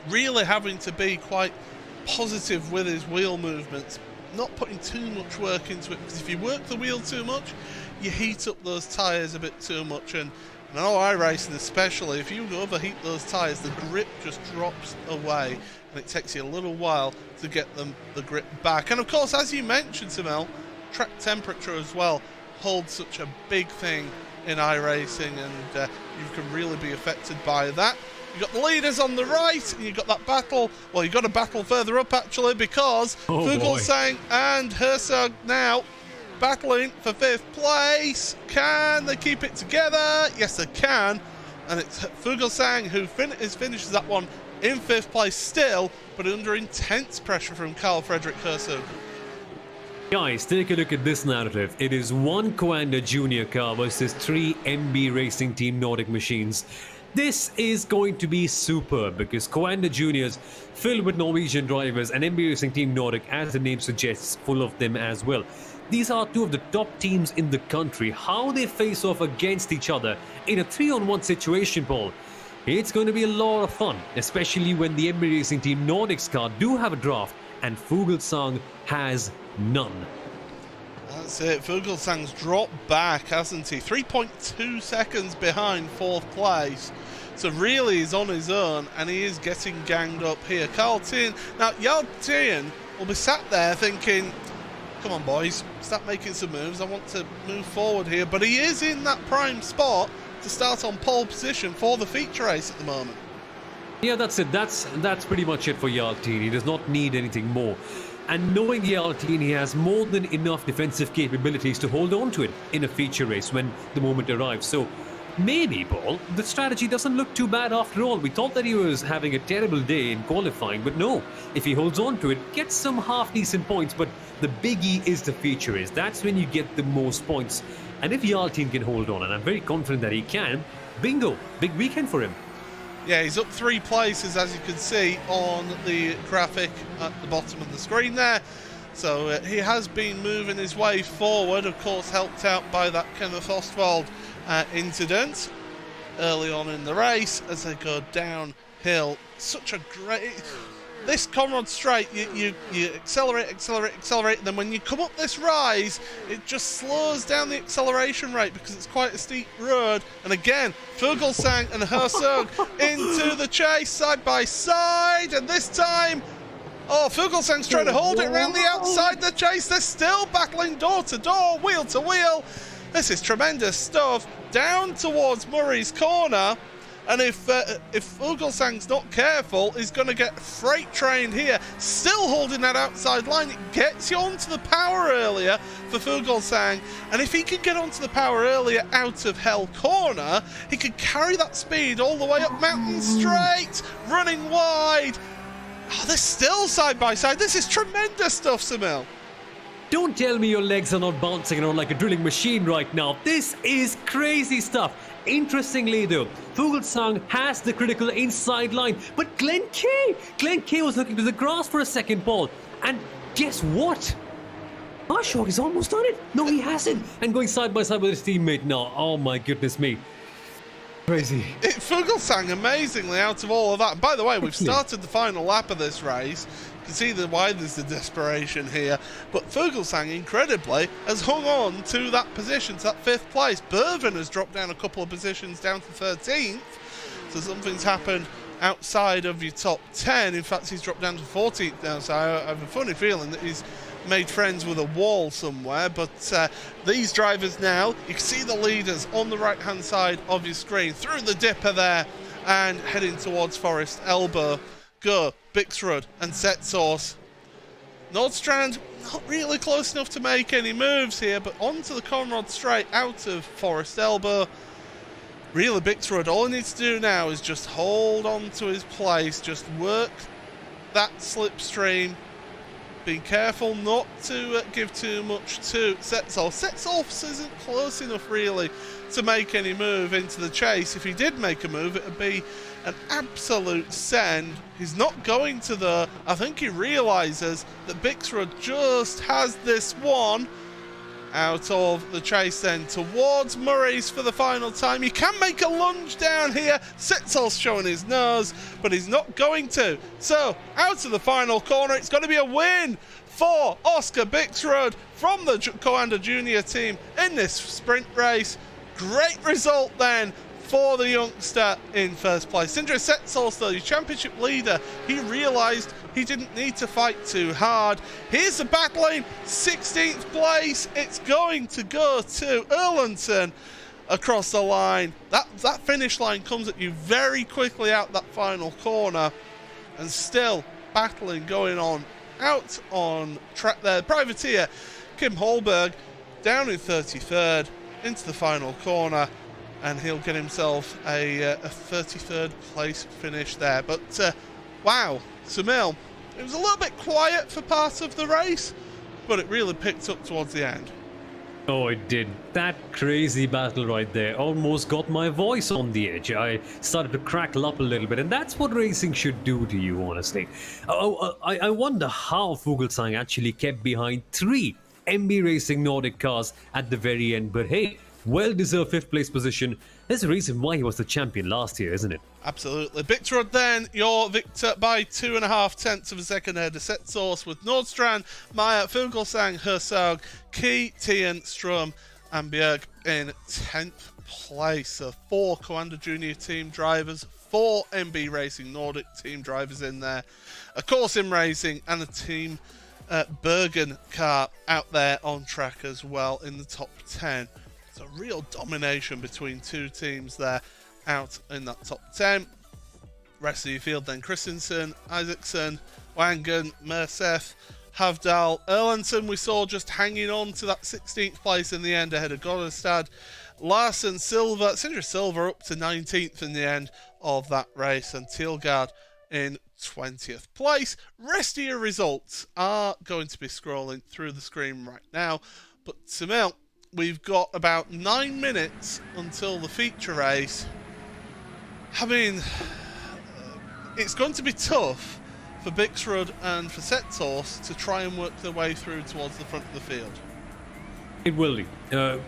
Really having to be quite positive with his wheel movements, not putting too much work into it, because if you work the wheel too much, you heat up those tyres a bit too much. And I know iRacing especially, if you overheat those tyres, the grip just drops away, and it takes you a little while to get the grip back. And of course, as you mentioned, Simel, track temperature as well holds such a big thing in iRacing, and you can really be affected by that. You've got the leaders on the right, and you've got that battle. Well, you've got a battle further up, actually, because Fuglsang and Herzog now battling for 5th place. Can they keep it together? Yes, they can. And it's Fuglsang who finishes that one in 5th place still, but under intense pressure from Carl Frederick Herzog. Guys, take a look at this narrative. It is 1 Coanda Junior car versus 3 MB Racing Team Nordic machines. This is going to be superb because Coanda Juniors filled with Norwegian drivers and MB Racing Team Nordic, as the name suggests, full of them as well. These are 2 of the top teams in the country. How they face off against each other in a 3-on-1 situation, Paul. It's going to be a lot of fun, especially when the MB Racing Team Nordic's car do have a draft and Fuglsang has none. That's it. Fuglsang's dropped back, hasn't he? 3.2 seconds behind 4th place. So really he's on his own, and he is getting ganged up here. Carl Tien. Now, Jarl Tien will be sat there thinking, come on, boys, start making some moves. I want to move forward here. But he is in that prime spot to start on pole position for the feature race at the moment. Yeah, that's it. That's pretty much it for Jarl Tien. He does not need anything more. And knowing Jarl Tien, he has more than enough defensive capabilities to hold on to it in a feature race when the moment arrives. So maybe, Paul, the strategy doesn't look too bad after all. We thought that he was having a terrible day in qualifying, but no. If he holds on to it, gets some half-decent points, but the biggie is the feature race. That's when you get the most points. And if Jarl Tien can hold on, and I'm very confident that he can, bingo, big weekend for him. Yeah, he's up 3 places, as you can see on the graphic at the bottom of the screen there. So he has been moving his way forward, of course helped out by that Kenneth Ostwald incident early on in the race as they go downhill. Such a great... This Conrad Straight, you accelerate, and then when you come up this rise, it just slows down the acceleration rate because it's quite a steep road. And again, Fuglsang and Herzog into the chase side by side, and this time, Fuglsang's trying to hold it around the outside the chase. They're still battling door to door, wheel to wheel. This is tremendous stuff. Down towards Murray's corner. And if Fuglsang's not careful, he's going to get freight trained here. Still holding that outside line. It gets you onto the power earlier for Fuglsang. And if he can get onto the power earlier out of Hell Corner, he could carry that speed all the way up Mountain Straight, running wide. Oh, they're still side by side. This is tremendous stuff, Samil. Don't tell me your legs are not bouncing around like a drilling machine right now. This is crazy stuff. Interestingly though, Fuglsang has the critical inside line, but Glenn Kay was looking to the grass for a second, Paul. And guess what? Ashok has almost done it. No, he hasn't. And going side by side with his teammate now. Oh my goodness me. Crazy. Fuglsang amazingly out of all of that. And by the way, we've started the final lap of this race. You can see why there's the desperation here. But Fuglsang, incredibly, has hung on to that position, to that 5th place. Bervin has dropped down a couple of positions down to 13th. So something's happened outside of your top 10. In fact, he's dropped down to 14th now. So I have a funny feeling that he's made friends with a wall somewhere. But these drivers now, you can see the leaders on the right-hand side of your screen through the dipper there and heading towards Forest Elbow. Go, Bixrud and Setsource. Nordstrand not really close enough to make any moves here, but onto the Conrad Straight out of Forest Elbow. Really, Bixrud, all he needs to do now is just hold on to his place, just work that slipstream. Be careful not to give too much to Setsource. Setsource isn't close enough really to make any move into the chase. If he did make a move, it would be an absolute send. He's not going to though. I think he realises that Bixrud just has this one out of the chase then towards Murray's for the final time. He can make a lunge down here. Setsource showing his nose, but he's not going to. So out of the final corner, it's going to be a win for Oscar Bixrud from the Coanda Junior team in this sprint race. Great result then for the youngster in first place. Sindre Setsols, though, your championship leader, he realised he didn't need to fight too hard. Here's the battling 16th place. It's going to go to Erlandson across the line. That finish line comes at you very quickly out that final corner, and still battling going on out on track there. Privateer Kim Holberg down in 33rd into the final corner, and he'll get himself a 33rd place finish there. But wow, Samil, it was a little bit quiet for part of the race, but it really picked up towards the end. Oh, it did. That crazy battle right there almost got my voice on the edge. I started to crackle up a little bit, and that's what racing should do to you, honestly. I wonder how Fuglsang actually kept behind 3 MB Racing Nordic cars at the very end, but hey, well-deserved 5th place position. There's a reason why he was the champion last year, isn't it? Absolutely. Bictrud then, your victor by 2.5 tenths of a second ahead of Setsource, with Nordstrand, Meyer, Fuglsang, Herzog, Key, Tien, Strum and Bjerg in 10th place. So 4 Commander Junior team drivers, 4 MB Racing Nordic team drivers in there. Of course, SimRacing and the team Bergen car out there on track as well in the top 10. A real domination between 2 teams there out in that top 10. Rest of the field then: Christensen, Isaacson, Wangen, Merseth, Havdal, Erlandson we saw just hanging on to that 16th place in the end ahead of Godestad. Larson, Silva, Sindre Silva up to 19th in the end of that race, and Tilgard in 20th place. Rest of your results are going to be scrolling through the screen right now, but Samil, we've got about 9 minutes until the feature race. I mean, it's going to be tough for Bictrud and for Setsource to try and work their way through towards the front of the field. It will be.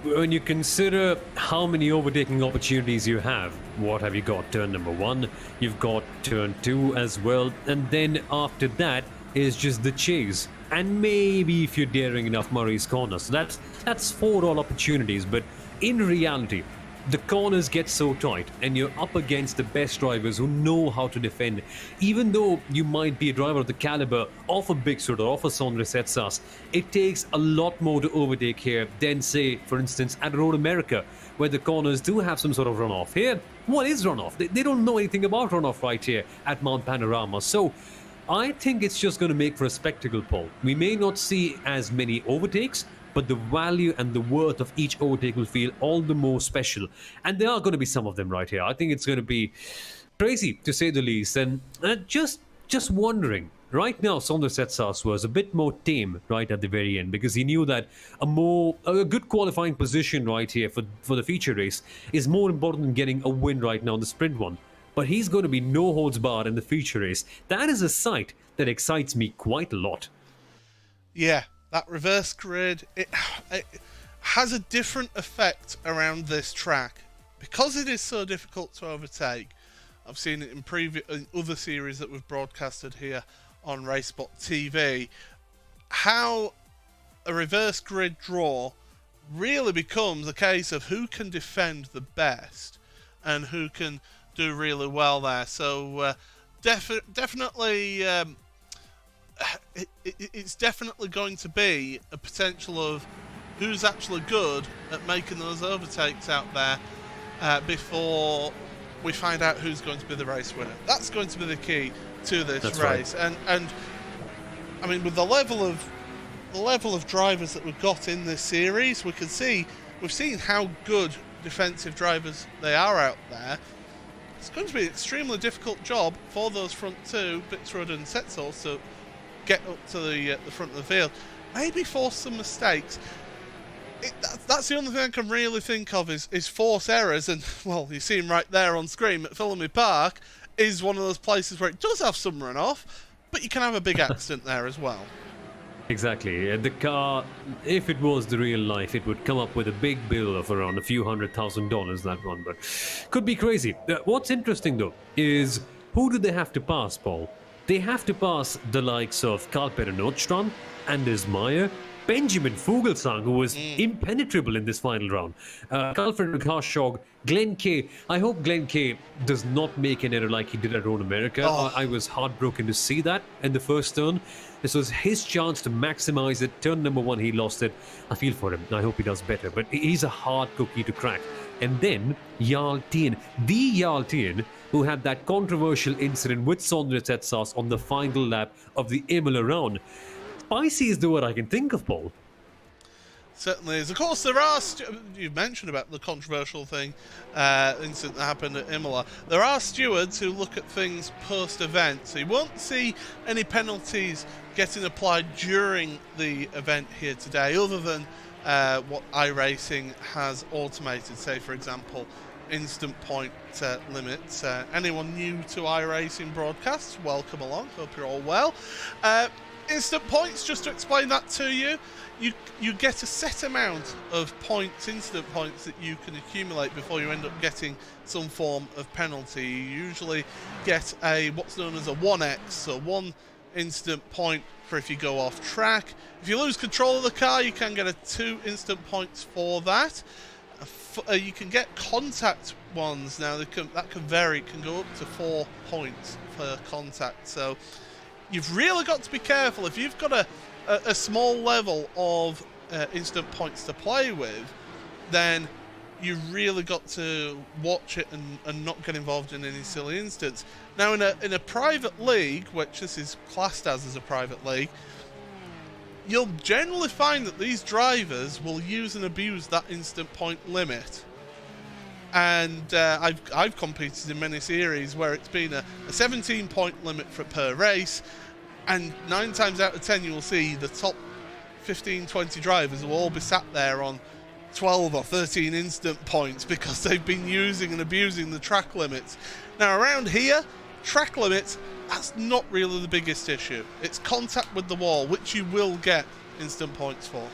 When you consider how many overtaking opportunities you have, what have you got? Turn number 1, you've got turn 2 as well, and then after that is just the chase. And maybe if you're daring enough, Murray's corner. So that's 4 all opportunities. But in reality, the corners get so tight, and you're up against the best drivers who know how to defend. Even though you might be a driver of the caliber of a Bictrud or of a Sindre Setsource, it takes a lot more to overtake here than, say, for instance, at Road America, where the corners do have some sort of runoff. Here, what is runoff? They don't know anything about runoff right here at Mount Panorama. So I think it's just going to make for a spectacle, Paul. We may not see as many overtakes, but the value and the worth of each overtake will feel all the more special. And there are going to be some of them right here. I think it's going to be crazy, to say the least. And just wondering, right now, Sindre Setsource was a bit more tame right at the very end, because he knew that a good qualifying position right here for the feature race is more important than getting a win right now in the sprint one. But he's going to be no holds barred in the feature race. That is a sight that excites me quite a lot. Yeah, that reverse grid, it has a different effect around this track. Because it is so difficult to overtake, I've seen it in other series that we've broadcasted here on RaceSpotTV, how a reverse grid draw really becomes a case of who can defend the best and who can do really well there. So definitely it's definitely going to be a potential of who's actually good at making those overtakes out there before we find out who's going to be the race winner. That's going to be the key to this race. Right. And I mean, with the level of drivers that we've got in this series, we've seen how good defensive drivers they are out there. It's going to be an extremely difficult job for those front 2, Bictrud and Setsource, to get up to the front of the field. Maybe force some mistakes. That's the only thing I can really think of is force errors. And, well, you see him right there on screen. McPhillamy Park is one of those places where it does have some runoff, but you can have a big accident there as well. Exactly. The car, if it was the real life, it would come up with a big bill of around a few $100,000, that one, but could be crazy. What's interesting, though, is who do they have to pass, Paul? They have to pass the likes of Karl-Petter Nordstrand, Anders Meyer, Benjamin Fuglsang, who was impenetrable in this final round. Carl Frederick Harshog, Glenn Kay. I hope Glenn Kay does not make an error like he did at Road America. I was heartbroken to see that in the first turn. This was his chance to maximize it. Turn number 1, he lost it. I feel for him. I hope he does better. But he's a hard cookie to crack. And then Jarl Tien, the Jarl Tien, who had that controversial incident with Sondre Tetsas on the final lap of the Imola round. Spicy is the word I can think of, Paul. Certainly is. Of course, there are... you mentioned about the controversial incident that happened at Imola. There are stewards who look at things post-event, so you won't see any penalties getting applied during the event here today, other than what iRacing has automated. Say, for example, instant point limits. Anyone new to iRacing broadcasts, welcome along. Hope you're all well. Instant points, just to explain that to you, you get a set amount of points, instant points, that you can accumulate before you end up getting some form of penalty. You usually get what's known as a 1x, so 1 instant point for if you go off track. If you lose control of the car, you can get 2 instant points for that. You can get contact ones now. That can vary. It can go up to 4 points per contact. So you've really got to be careful. If you've got a small level of instant points to play with, then you really got to watch it and not get involved in any silly instance. Now, in a private league, which this is classed as a private league, you'll generally find that these drivers will use and abuse that instant point limit. And I've competed in many series where it's been a 17 point limit per race, and 9 times out of 10 you will see the top 15-20 drivers will all be sat there on 12 or 13 instant points because they've been using and abusing the track limits. Now, around here, track limits, that's not really the biggest issue. It's contact with the wall, which you will get instant points for.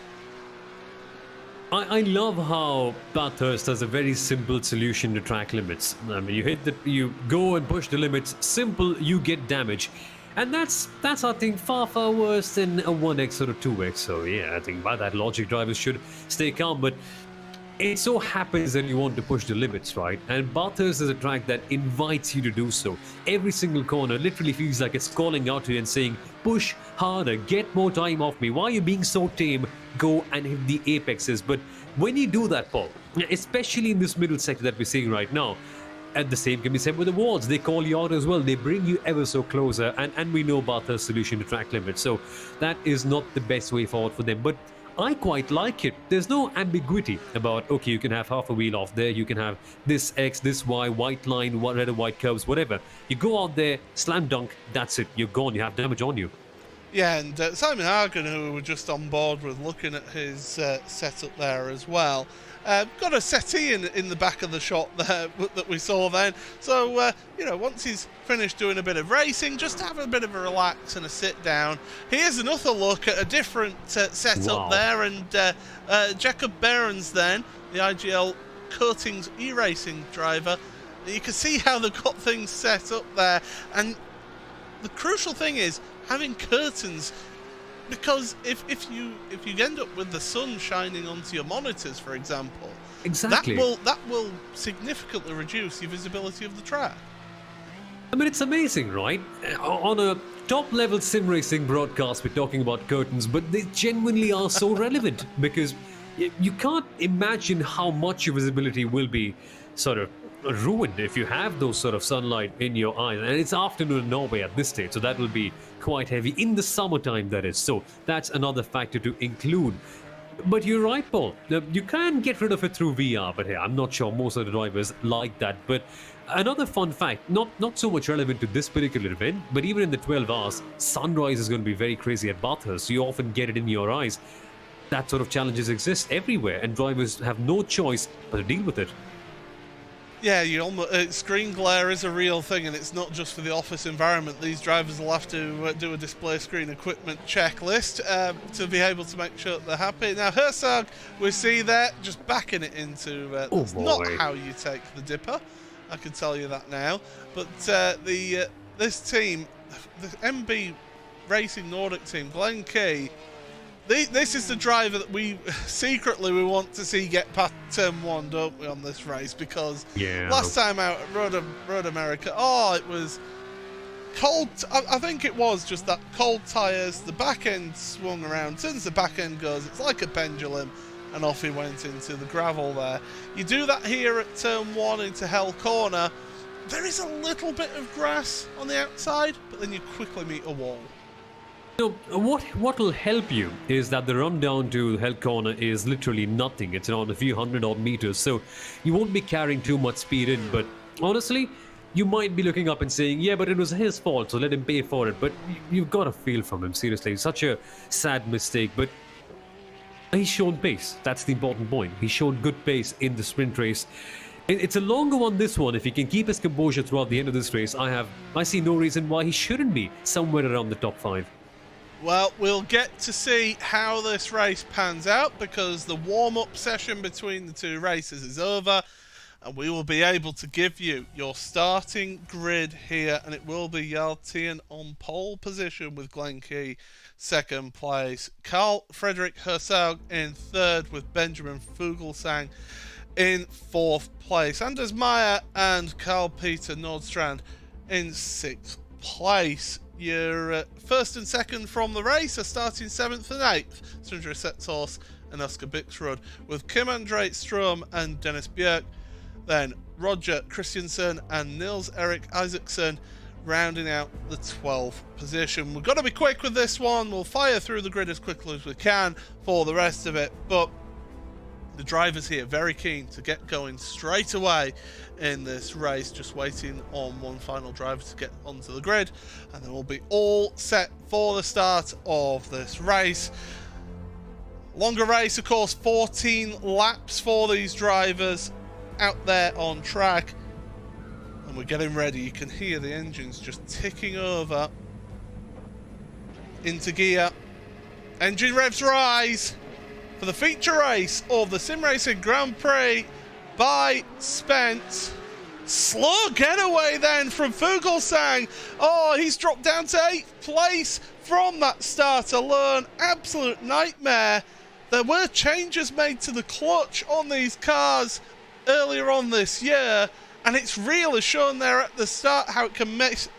I love how Bathurst has a very simple solution to track limits. I mean, you go and push the limits, simple, you get damage. And that's I think far worse than a 1x or a 2x. So yeah, I think by that logic, drivers should stay calm. But it so happens that you want to push the limits, right? And Bathurst is a track that invites you to do so. Every single corner literally feels like it's calling out to you and saying, push harder, get more time off me. Why are you being so tame? Go and hit the apexes. But when you do that, Paul, especially in this middle sector that we're seeing right now, and the same can be said with the wards. They call you out as well. They bring you ever so closer. And we know about the solution to track limits. So that is not the best way forward for them. But I quite like it. There's no ambiguity about, okay, you can have half a wheel off there. You can have this X, this Y, white line, red or white curves, whatever. You go out there, slam dunk, that's it. You're gone. You have damage on you. Yeah, and Simon Hagen, who we were just on board with, looking at his setup there as well. Got a settee in the back of the shot there that we saw then. So, once he's finished doing a bit of racing, just have a bit of a relax and a sit down. Here's another look at a different setup there. And Jacob Behrens then, the IGL Coatings e-racing driver. You can see how they've got things set up there. And the crucial thing is having curtains, because if you end up with the sun shining onto your monitors, for example, exactly, that will significantly reduce your visibility of the track. I mean, it's amazing, right? On a top-level sim racing broadcast, we're talking about curtains, but they genuinely are so relevant because you can't imagine how much your visibility will be sort of ruined if you have those sort of sunlight in your eyes. And it's afternoon in Norway at this stage, so that will be quite heavy in the summertime, that is. So that's another factor to include. But you're right, Paul. You can get rid of it through VR, but hey, I'm not sure most of the drivers like that. But another fun fact, not so much relevant to this particular event, but even in the 12 hours, sunrise is going to be very crazy at Bathurst. So you often get it in your eyes. That sort of challenges exist everywhere, and drivers have no choice but to deal with it. Yeah, screen glare is a real thing, and it's not just for the office environment. These drivers will have to do a display screen equipment checklist to be able to make sure that they're happy. Now, Herzog, we see there, just backing it into... that's not how you take the dipper, I can tell you that now. But this team, the MB Racing Nordic team, Glenn Key, This is the driver that we secretly want to see get past turn 1, don't we, on this race? Because last time out at Road America, it was cold. I think it was just that cold tyres. The back end swung around. As soon as the back end goes, it's like a pendulum, and off he went into the gravel there. You do that here at turn 1 into Hell Corner. There is a little bit of grass on the outside, but then you quickly meet a wall. So what will help you is that the run down to Hell Corner is literally nothing. It's around a few hundred odd meters, so you won't be carrying too much speed in. But honestly, you might be looking up and saying, yeah, but it was his fault, so let him pay for it. But you've got to feel from him, seriously. Such a sad mistake, but he's shown pace. That's the important point. He showed good pace in the sprint race. It's a longer one, this one. If he can keep his composure throughout the end of this race, I see no reason why he shouldn't be somewhere around the top 5. Well, we'll get to see how this race pans out, because the warm-up session between the two races is over, and we will be able to give you your starting grid here, and it will be Yaltian on pole position with Glenn Key second place, Carl Frederick Herzog in third with Benjamin Fuglsang in fourth place, Anders Meyer and Carl Peter Nordstrand in sixth place. Your first and second from the race are starting 7th and 8th, Sindre Setshorst and Oscar Bixrud, with Kim André Strom and Dennis Bjerk. Then Roger Christensen and Nils Erik Isaacson rounding out the 12th position. We've got to be quick with this one. We'll fire through the grid as quickly as we can for the rest of it, but the drivers here very keen to get going straight away in this race, just waiting on one final driver to get onto the grid, and then we'll be all set for the start of this race. Longer race, of course, 14 laps for these drivers out there on track, and we're getting ready. You can hear the engines just ticking over into gear. Engine revs rise for the feature race of the SimRacing Grand Prix by Spence. Slow getaway then from Fuglsang. He's dropped down to 8th place from that start alone. Absolute nightmare. There were changes made to the clutch on these cars earlier on this year, and it's really shown there at the start how it can mix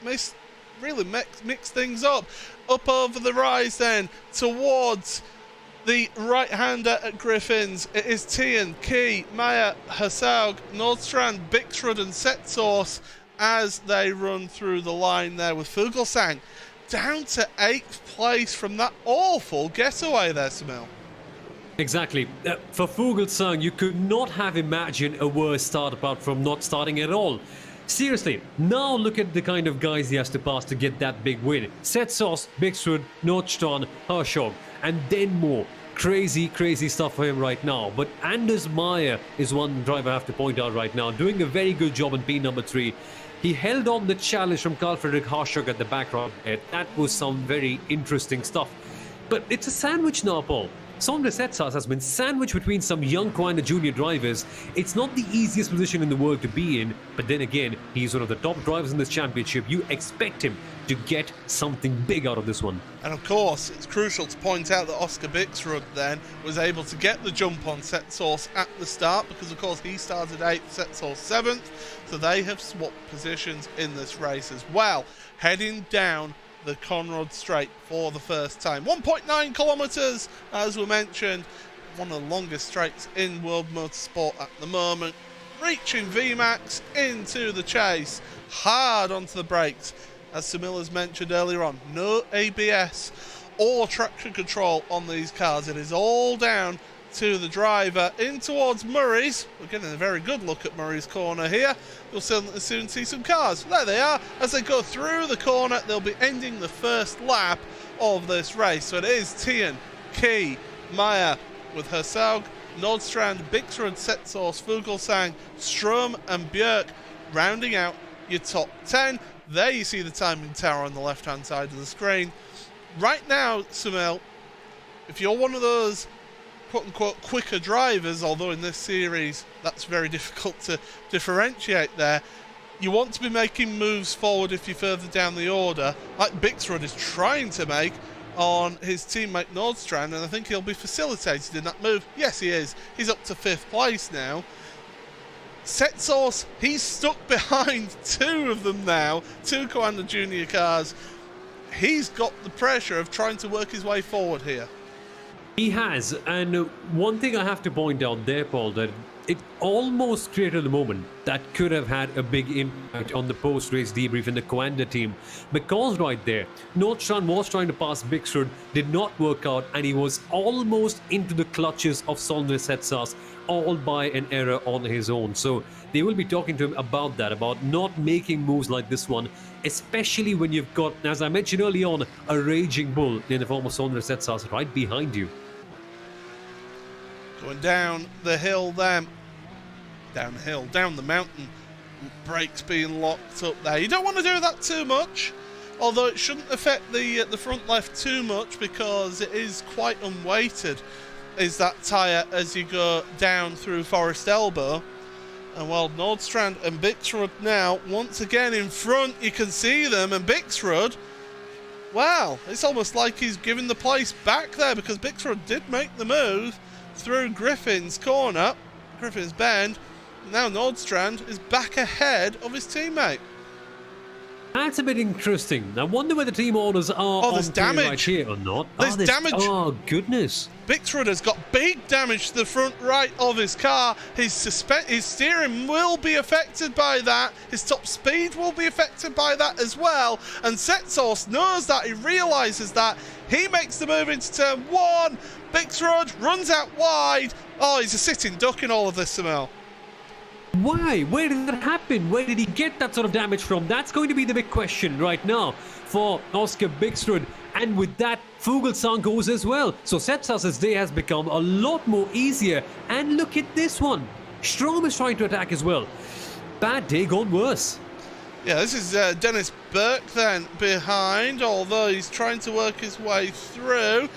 things up. Up over the rise then towards the right-hander at Griffins. It is Tien, Key, Meyer, Herzog, Nordstrand, Bixrud and Setshorst as they run through the line there, with Fuglsang down to 8th place from that awful getaway there, Samil. Exactly. For Fuglsang, you could not have imagined a worse start apart from not starting at all. Seriously, now look at the kind of guys he has to pass to get that big win. Setshorst, Bixrud, Nordstrand, Herzog, and then more. Crazy stuff for him right now. But Anders Meyer is one driver I have to point out right now, doing a very good job in P number 3. He held on the challenge from Carl Fredrik Herzog at the background. That was some very interesting stuff. But it's a sandwich now, Paul. Sindre Setshorst has been sandwiched between some young Quiner junior drivers. It's not the easiest position in the world to be in, but then again, he's one of the top drivers in this championship. You expect him to get something big out of this one. And of course, it's crucial to point out that Oscar Bixrud then was able to get the jump on Setshorst at the start, because of course he started 8th, Setshorst 7th, so they have swapped positions in this race as well. Heading down the Conrad Straight for the first time. 1.9 kilometers, as we mentioned, one of the longest straights in world motorsport at the moment. Reaching VMAX into the chase, hard onto the brakes, as Samil has mentioned earlier on. No ABS or traction control on these cars. It is all down to the driver. In towards Murray's. We're getting a very good look at Murray's corner here. You'll soon see some cars. There they are. As they go through the corner, they'll be ending the first lap of this race. So it is Tien, Key, Meyer with Herzog, Nordstrand, Bixrud, Setshorst, Fuglsang, Strom and Bjerk rounding out your top 10. There you see the timing tower on the left-hand side of the screen. Right now, Samil, if you're one of those quote-unquote quicker drivers, although in this series that's very difficult to differentiate there, you want to be making moves forward if you're further down the order, like Bixrud is trying to make on his teammate Nordstrand, and I think he'll be facilitated in that move. Yes, he is. He's up to 5th place now. Setsource, he's stuck behind 2 of them now, 2 Commander Junior cars. He's got the pressure of trying to work his way forward here. He has, and one thing I have to point out there, Paul, that it almost created a moment that could have had a big impact on the post-race debrief in the Commander team, because right there, Nordstrand was trying to pass Bixrud, did not work out, and he was almost into the clutches of Solner Setsas, all by an error on his own. So they will be talking to him about that, about not making moves like this one, especially when you've got, as I mentioned early on, a raging bull in the form of Solner Setsas right behind you. Going down the hill then. Down the hill, down the mountain. Brakes being locked up there. You don't want to do that too much, although it shouldn't affect the front left too much because it is quite unweighted, is that tyre, as you go down through Forest Elbow. And while Nordstrand and Bixrud now once again in front, you can see them, and Bixrud, wow, it's almost like he's giving the place back there, because Bixrud did make the move through Griffin's corner, Griffin's bend. Now Nordstrand is back ahead of his teammate. That's a bit interesting. I wonder whether team orders are on damage right here or not. There's damage. Oh, goodness. Bixrud has got big damage to the front right of his car. His steering will be affected by that. His top speed will be affected by that as well. And Setsource knows that. He realises that. He makes the move into turn 1. Bixrud runs out wide. Oh, he's a sitting duck in all of this, Samel. Why? Where did that happen? Where did he get that sort of damage from? That's going to be the big question right now for Oscar Bixrud. And with that, Fuglsang goes as well. So Setsas' day has become a lot more easier. And look at this one. Strom is trying to attack as well. Bad day gone worse. Yeah, this is Dennis Burke then behind, although he's trying to work his way through.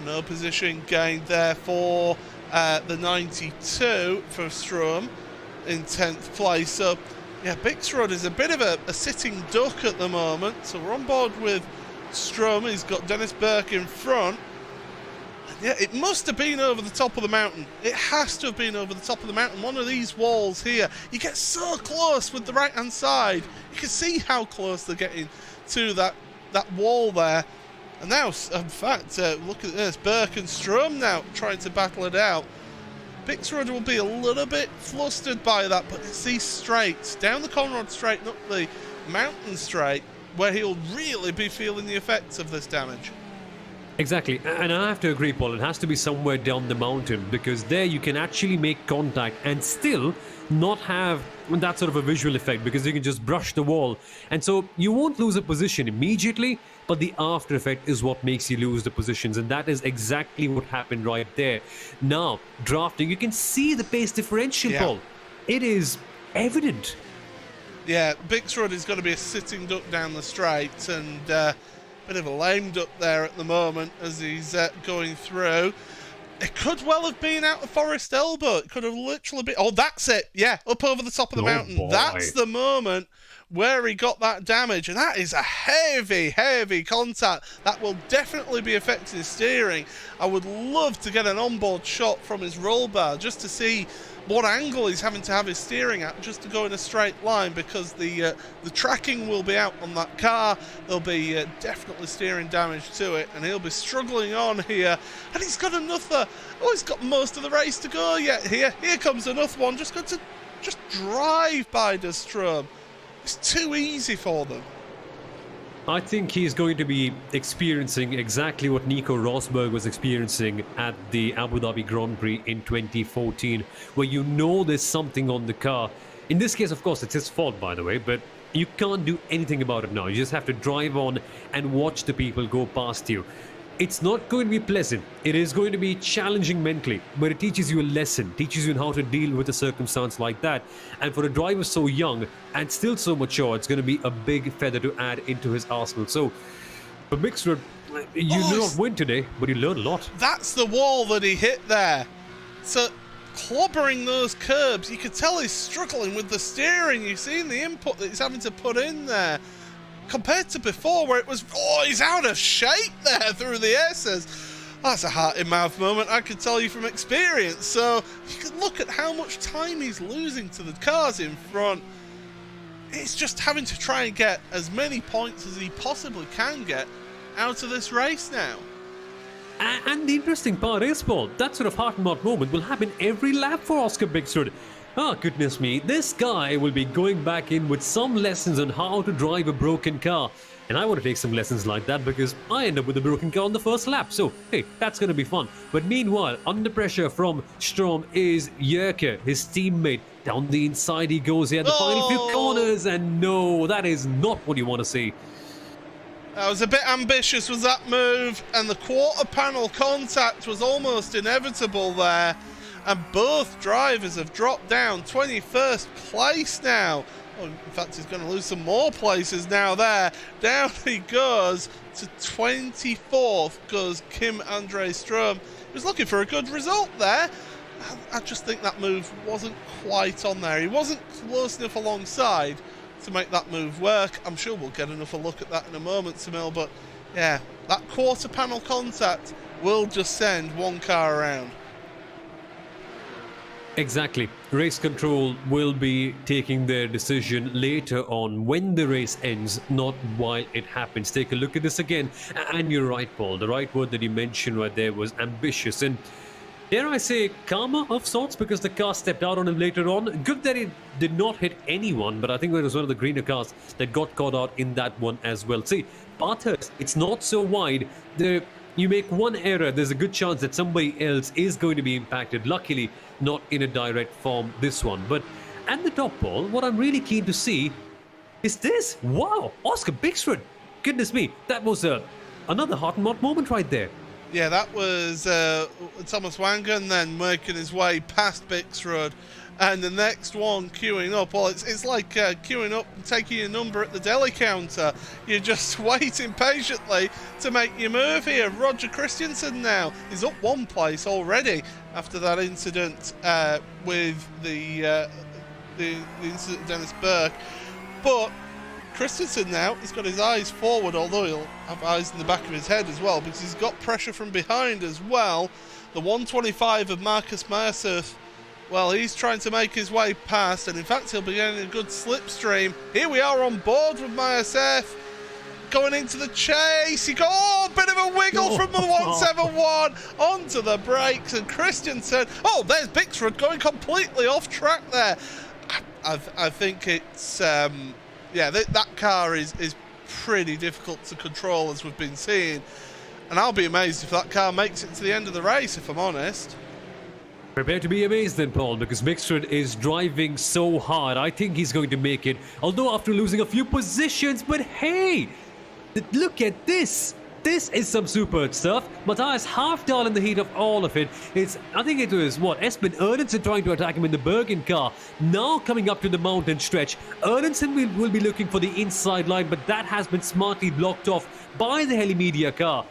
No position gained there for the 92 for Strom in 10th place. So yeah, Bixrud is a bit of a sitting duck at the moment. So we're on board with Strom. He's got Dennis Burke in front. And yeah, it must have been over the top of the mountain. It has to have been over the top of the mountain. One of these walls here. You get so close with the right hand side. You can see how close they're getting to that wall there. And now, in fact, look at this. Burke and Strom now trying to battle it out. Bixrud will be a little bit flustered by that, but it's these straights, down the Conrad straight, not the mountain straight, where he'll really be feeling the effects of this damage. Exactly, and I have to agree, Paul, it has to be somewhere down the mountain, because there you can actually make contact and still not have that sort of a visual effect, because you can just brush the wall. And so you won't lose a position immediately, but the after effect is what makes you lose the positions, and that is exactly what happened right there. Now, drafting, you can see the pace differential, yeah. Paul. It is evident. Yeah, Bixrud is going to be a sitting duck down the straight, and bit of a lame duck there at the moment as he's going through. It could well have been out of Forest Elbow. It could have literally been... Oh, that's it. Yeah, up over the top of the mountain. Boy. That's the moment where he got that damage. And that is a heavy, heavy contact. That will definitely be affecting his steering. I would love to get an onboard shot from his roll bar just to see what angle he's having to have his steering at just to go in a straight line, because the tracking will be out on that car. There'll be definitely steering damage to it, and he'll be struggling on here. And he's got another... Oh, he's got most of the race to go yet here. Here comes another one. Just got to drive by the Strom. It's too easy for them. I think he's going to be experiencing exactly what Nico Rosberg was experiencing at the Abu Dhabi Grand Prix in 2014, where you know there's something on the car. In this case, of course, it's his fault, by the way, but you can't do anything about it now. You just have to drive on and watch the people go past you. It's not going to be pleasant. It is going to be challenging mentally, but it teaches you a lesson, teaches you how to deal with a circumstance like that. And for a driver so young and still so mature, it's going to be a big feather to add into his arsenal. So, for Bixrud, you did not win today, but you learned a lot. That's the wall that he hit there. So, clobbering those curbs, you could tell he's struggling with the steering. You've seen the input that he's having to put in there. compared to before where it was, oh, he's out of shape there through the aces. That's a heart-in-mouth moment, I can tell you from experience. So you can look at how much time he's losing to the cars in front. It's just having to try and get as many points as he possibly can get out of this race now. And the interesting part is, Paul, that sort of heart-in-mouth moment will happen every lap for Oscar Bixrud. Oh, goodness me, this guy will be going back in with some lessons on how to drive a broken car. And I want to take some lessons like that because I end up with a broken car on the first lap. So, hey, that's going to be fun. But meanwhile, under pressure from Strom is Yerke, his teammate. Down the inside he goes here, the final few corners. And no, that is not what you want to see. That was a bit ambitious, was that move. And the quarter panel contact was almost inevitable there. And both drivers have dropped down 21st place now. Oh, in fact, he's going to lose some more places now there. Down he goes to 24th, goes Kim Andre Strom. He was looking for a good result there. I just think that move wasn't quite on there. He wasn't close enough alongside to make that move work. I'm sure we'll get another look at that in a moment, Samil. But yeah, that quarter panel contact will just send one car around. Exactly. Race control will be taking their decision later on when the race ends, not while it happens. Take a look at this again. And you're right, Paul. The right word that you mentioned right there was ambitious. And dare I say, karma of sorts, because the car stepped out on him later on. Good that it did not hit anyone, but I think it was one of the greener cars that got caught out in that one as well. See, Bathurst, it's not so wide. You make one error, there's a good chance that somebody else is going to be impacted. Luckily, not in a direct form, this one. But at the top, Paul, what I'm really keen to see is this. Wow, Oscar Bixrud. Goodness me, that was another heart-and-mouth moment right there. Yeah, that was Thomas Wangan then making his way past Bixrud. And the next one queuing up. Well, it's like queuing up and taking your number at the deli counter. You're just waiting patiently to make your move here. Roger Christensen now is up one place already after that incident with the incident with Dennis Burke. But Christensen now, he's got his eyes forward, although he'll have eyes in the back of his head as well, because he's got pressure from behind as well. The 125 of Marcus Meyersurf, well, he's trying to make his way past, and in fact he'll be getting a good slipstream. Here we are on board with Meyersurf, going into the chase. He got a bit of a wiggle from the 171 onto the brakes, and Christensen, oh, there's Bixrud going completely off track there. I think it's yeah, that car is pretty difficult to control, as we've been seeing, and I'll be amazed if that car makes it to the end of the race, if I'm honest. Prepare to be amazed then, Paul, because Bixrud is driving so hard. I think he's going to make it, although after losing a few positions. But hey, look at this. This is some superb stuff. Matthias Halfdahl in the heat of all of it. I think it was, Espen Erlandsen trying to attack him in the Bergen car. Now coming up to the mountain stretch. Erlandsen will be looking for the inside line, but that has been smartly blocked off by the Heli Media car.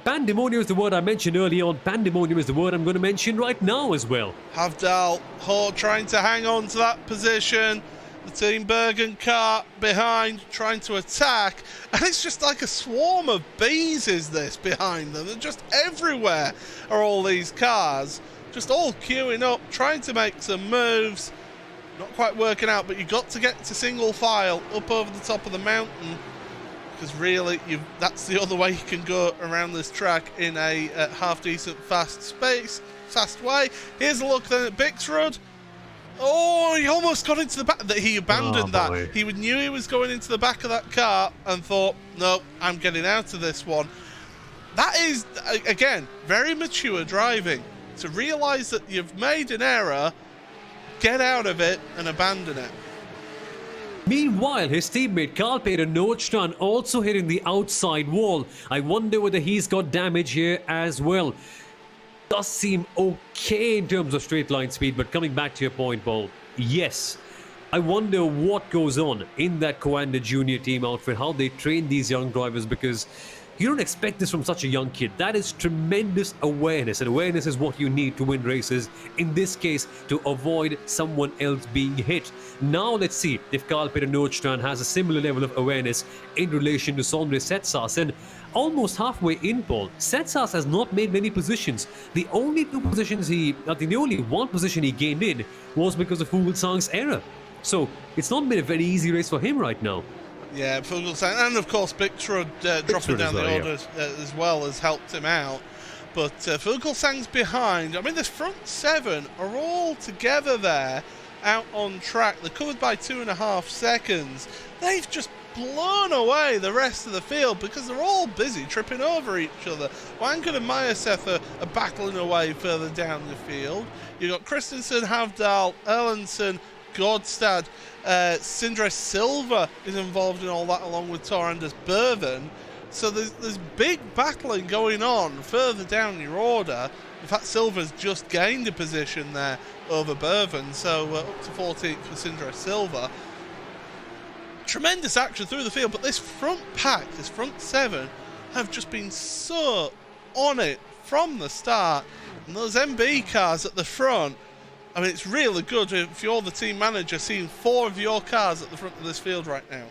Pandemonium is the word I mentioned earlier on. Pandemonium is the word I'm going to mention right now as well. Halfdahl, trying to hang on to that position. The Team Bergen car behind, trying to attack. And it's just like a swarm of bees, is this, behind them. They're just everywhere are all these cars. Just all queuing up, trying to make some moves. Not quite working out, but you've got to get to single file up over the top of the mountain. Because really, that's the other way you can go around this track in a half-decent, fast way. Here's a look then at Bixrud. Oh, he almost got into the back. He abandoned that. He knew he was going into the back of that car and thought, no, I'm getting out of this one. That is, again, very mature driving. To realise that you've made an error, get out of it and abandon it. Meanwhile, his teammate Carl-Peter Nordstrand also hitting the outside wall. I wonder whether he's got damage here as well. Does seem okay in terms of straight line speed, but coming back to your point, Paul, yes. I wonder what goes on in that Coanda Junior team outfit, how they train these young drivers, because You don't expect this from such a young kid. That is tremendous awareness, and awareness is what you need to win races, in this case, to avoid someone else being hit. Now let's see if Karl-Peter Nordstrand has a similar level of awareness in relation to Sondre Setsas. And almost halfway in, Paul, Setsas has not made many positions. The only one position he gained in was because of Fuglsang's error. So it's not been a very easy race for him right now. Yeah, Fuglsang, and of course Bixrud dropping down the order as well has helped him out. But Fuglsang's behind. I mean, this front 7 are all together there, out on track. They're covered by 2.5 seconds. They've just blown away the rest of the field because they're all busy tripping over each other. Wangen and Meyerseff are battling away further down the field. You've got Christensen, Havdahl, Erlandsen, Godstad, Sindre Silva is involved in all that, along with Tor Anders Berven. So there's big battling going on further down your order. In fact, Silva's just gained a position there over Berven, so up to 14th for Sindre Silva. Tremendous action through the field, but this front pack, this front 7, have just been so on it from the start. And those MB cars at the front, I mean, it's really good if you're the team manager seeing 4 of your cars at the front of this field right now.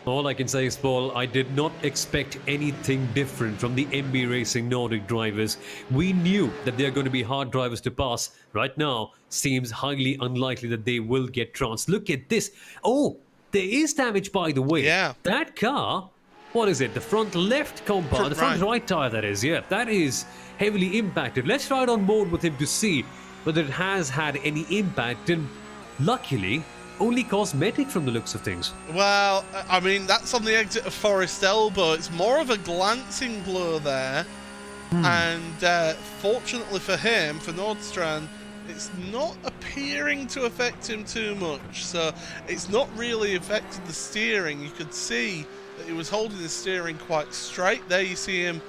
All I can say is, Paul, I did not expect anything different from the MB Racing Nordic drivers. We knew that they're going to be hard drivers to pass. Right now, seems highly unlikely that they will get trounced. Look at this. Oh, there is damage, by the way. Yeah. That car, what is it? The front left compound, the front right tire, that is. Yeah, that is heavily impacted. Let's ride on board with him to see whether it has had any impact, and luckily only cosmetic from the looks of things. Well, I mean, that's on the exit of Forest Elbow. It's more of a glancing blow there, and fortunately for him, for Nordstrand, it's not appearing to affect him too much, so it's not really affected the steering. You could see that he was holding the steering quite straight. There you see him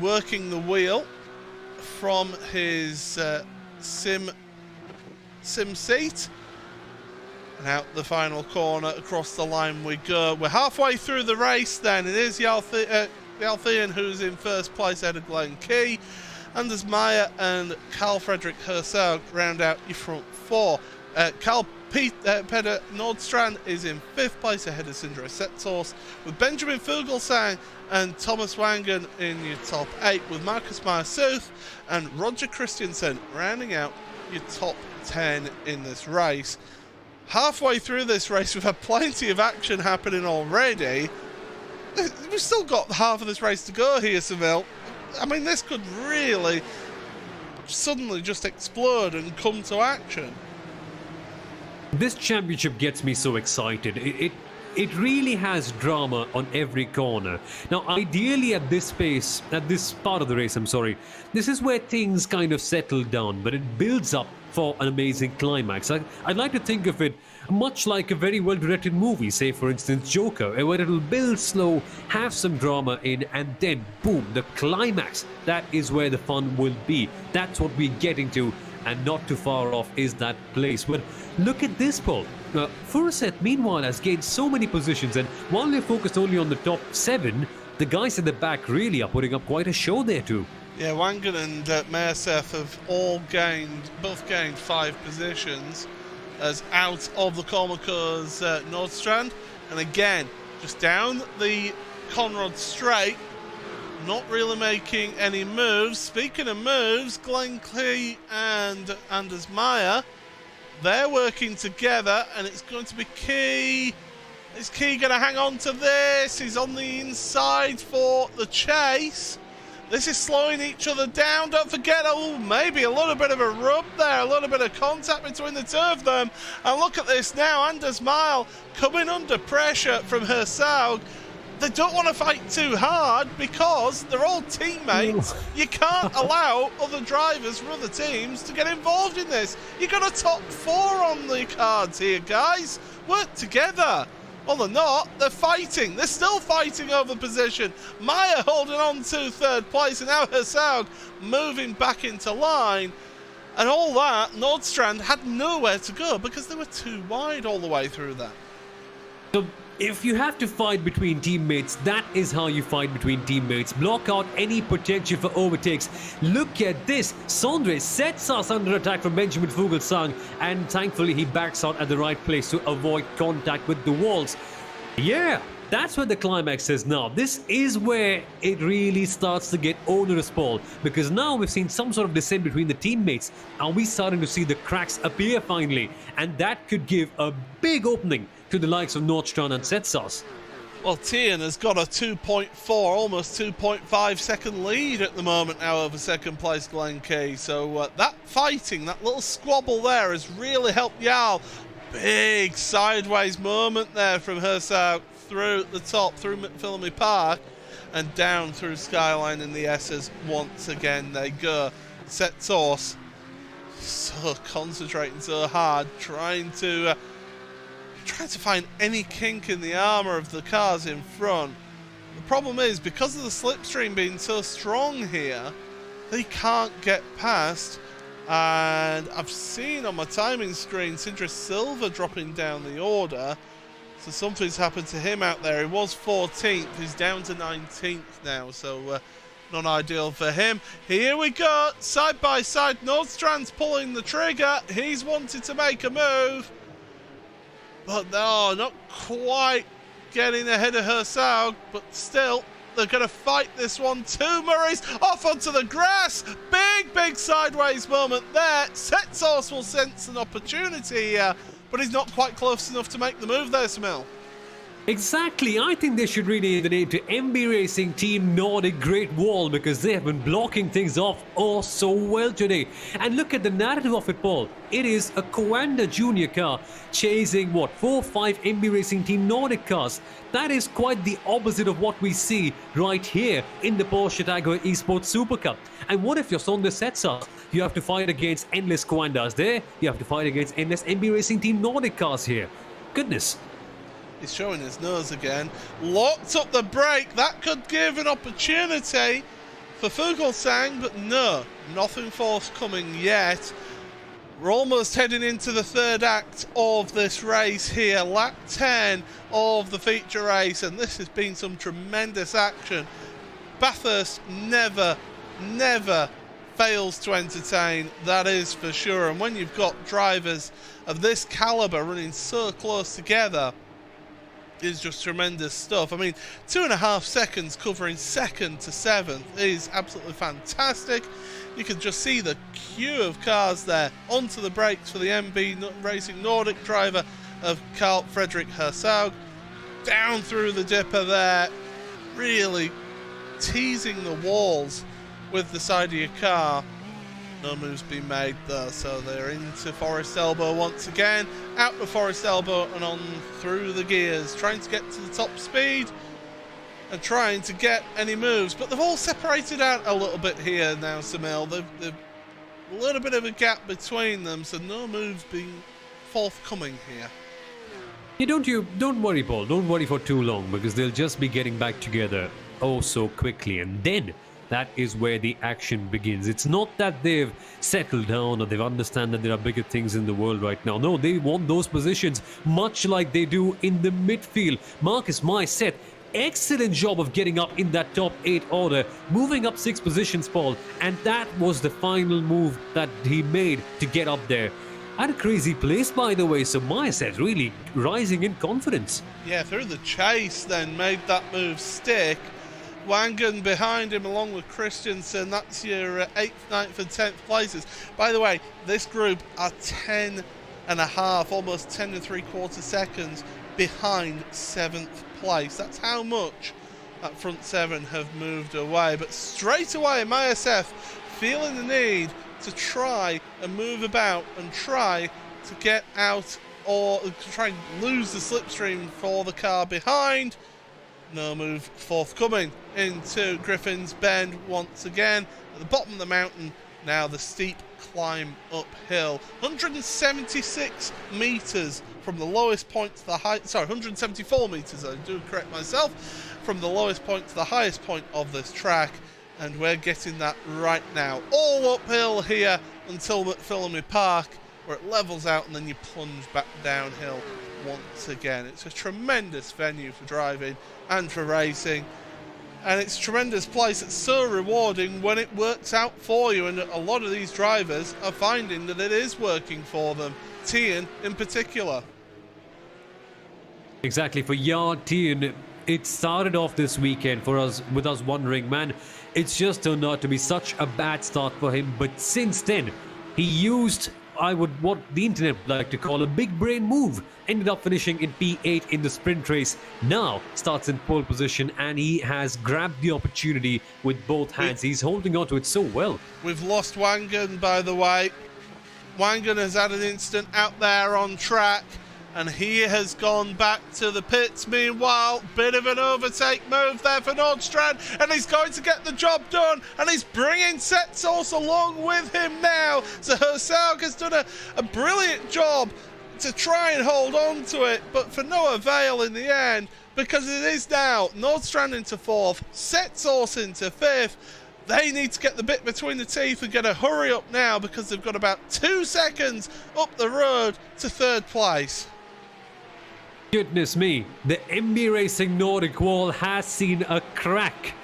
working the wheel from his sim seat, and out the final corner across the line we go. We're halfway through the race then. It is Jalthian who's in first place ahead of Glenn Key. Anders Meyer and Carl Fredrik Herzog round out your front 4. Peter Nordstrand is in 5th place ahead of Sindre Setsas, with Benjamin Fuglsang and Thomas Wangen in your top 8, with Marcus Meyersuth and Roger Christensen rounding out your top 10 in this race. Halfway through this race, we've had plenty of action happening already. We've still got half of this race to go here, Seville. I mean, this could really suddenly just explode and come to action. This championship gets me so excited. It really has drama on every corner. Now, ideally at this pace, at this part of the race, this is where things kind of settle down, but it builds up for an amazing climax. I'd like to think of it much like a very well-directed movie, say for instance Joker, where it'll build slow, have some drama in, and then boom, the climax. That is where the fun will be. That's what we're getting to, and not too far off is that place. But look at this, Paul. Furset, meanwhile, has gained so many positions, and while they're focused only on the top 7, the guys at the back really are putting up quite a show there too. Yeah, Wangen and Meyerseff have both gained 5 positions as out of the Cormaco's Nordstrand. And again, just down the Conrad Straight, not really making any moves. Speaking of moves, Glenn Key and Anders Meyer, they're working together, and it's going to be Key. Is Key going to hang on to this? He's on the inside for the chase. This is slowing each other down. Don't forget, maybe a little bit of a rub there, a little bit of contact between the two of them. And look at this now, Anders Meyer coming under pressure from Herzog. They don't want to fight too hard because they're all teammates. You can't allow other drivers from other teams to get involved in this. You've got a top 4 on the cards here, guys. Work together. Well, they're not. They're fighting. They're still fighting over position. Meyer holding on to 3rd place, and now Herzog moving back into line. And all that, Nordstrand had nowhere to go because they were too wide all the way through that. So If you have to fight between teammates, that is how you fight between teammates. Block out any potential for overtakes. Look at this. Sondre sets us under attack from Benjamin Fuglsang, and thankfully he backs out at the right place to avoid contact with the walls. Yeah, that's where the climax is now. This is where it really starts to get onerous, Paul, because now we've seen some sort of descent between the teammates. Are we starting to see the cracks appear finally? And that could give a big opening to the likes of Nordstrand and Setsas. Well, Tien has got a 2.4, almost 2.5 second lead at the moment now over second place Glen Key. So that fighting, that little squabble there has really helped Jarl. Big sideways moment there from Herzog through the top, through McPhillamy Park, and down through Skyline and the S's. Once again they go. Setsas so concentrating so hard, trying to find any kink in the armour of the cars in front. The problem is, because of the slipstream being so strong here, they can't get past. And I've seen on my timing screen Sindra Silva dropping down the order. So something's happened to him out there. He was 14th, he's down to 19th now, so not ideal for him. Here we go, side by side. Nordstrand's pulling the trigger. He's wanted to make a move, but no, not quite getting ahead of Herzog, but still, they're going to fight this one too. Murray's off onto the grass. Big sideways moment there. Setsas will sense an opportunity here, but he's not quite close enough to make the move there, Smil. Exactly, I think they should rename the name to MB Racing Team Nordic Great Wall, because they have been blocking things off oh so well today. And look at the narrative of it, Paul. It is a Coanda Junior car chasing, 4 or 5 MB Racing Team Nordic cars. That is quite the opposite of what we see right here in the Porsche Tagore Esports Super Cup. And what if your Sondre Setsas? You have to fight against endless Coandas there. You have to fight against endless MB Racing Team Nordic cars here. Goodness. He's showing his nose again. Locked up the brake. That could give an opportunity for Fuglsang, but no, nothing forthcoming yet. We're almost heading into the third act of this race here. Lap 10 of the feature race, and this has been some tremendous action. Bathurst never fails to entertain, that is for sure. And when you've got drivers of this calibre running so close together, is just tremendous stuff. I mean, 2.5 seconds covering second to 7th is absolutely fantastic. You can just see the queue of cars there onto the brakes for the MB Racing Nordic driver of Carl Fredrik Herzog. Down through the dipper there, really teasing the walls with the side of your car. No moves being made though, so they're into Forest Elbow once again. Out the Forest Elbow and on through the gears, trying to get to the top speed and trying to get any moves. But they've all separated out a little bit here now, Samil. They've a little bit of a gap between them, so no moves being forthcoming here. Yeah, don't worry, Paul. Don't worry for too long, because they'll just be getting back together oh so quickly, and then that is where the action begins. It's not that they've settled down or they've understand that there are bigger things in the world right now. No, they want those positions, much like they do in the midfield. Marcus Mai-Set, excellent job of getting up in that top 8 order, moving up 6 positions, Paul, and that was the final move that he made to get up there. At a crazy place, by the way, so Mai-Set really rising in confidence. Yeah, through the chase then, made that move stick. Wangen behind him along with Christensen. That's your 8th, 9th and 10th places. By the way, this group are 10.5, almost 10 3/4 seconds behind 7th place. That's how much that front 7 have moved away. But straight away, Mai-Set feeling the need to try and move about and try to get out or to try and lose the slipstream for the car behind. No move forthcoming into Griffin's Bend once again. At the bottom of the mountain, now the steep climb uphill. 176 metres from the lowest point to the height. Sorry, 174 metres, I do correct myself. From the lowest point to the highest point of this track. And we're getting that right now. All uphill here until McPhillamy Park, where it levels out and then you plunge back downhill once again. It's a tremendous venue for driving and for racing. And it's a tremendous place. It's so rewarding when it works out for you. And a lot of these drivers are finding that it is working for them. Tian in particular. Exactly. For Yard Tian, it started off this weekend with us wondering, man, it's just turned out to be such a bad start for him. But since then, he used what the internet would like to call a big brain move. Ended up finishing in P8 in the sprint race. Now starts in pole position, and he has grabbed the opportunity with both hands. He's holding on to it so well. We've lost Wangan, by the way. Wangan has had an incident out there on track, and he has gone back to the pits. Meanwhile, bit of an overtake move there for Nordstrand, and he's going to get the job done, and he's bringing Setsos along with him now. So Hersaug has done a brilliant job to try and hold on to it, but for no avail in the end, because it is now Nordstrand into 4th, Setsos into 5th. They need to get the bit between the teeth and get a hurry up now, because they've got about 2 seconds up the road to 3rd place. Goodness me, the MB Racing Nordic wall has seen a crack,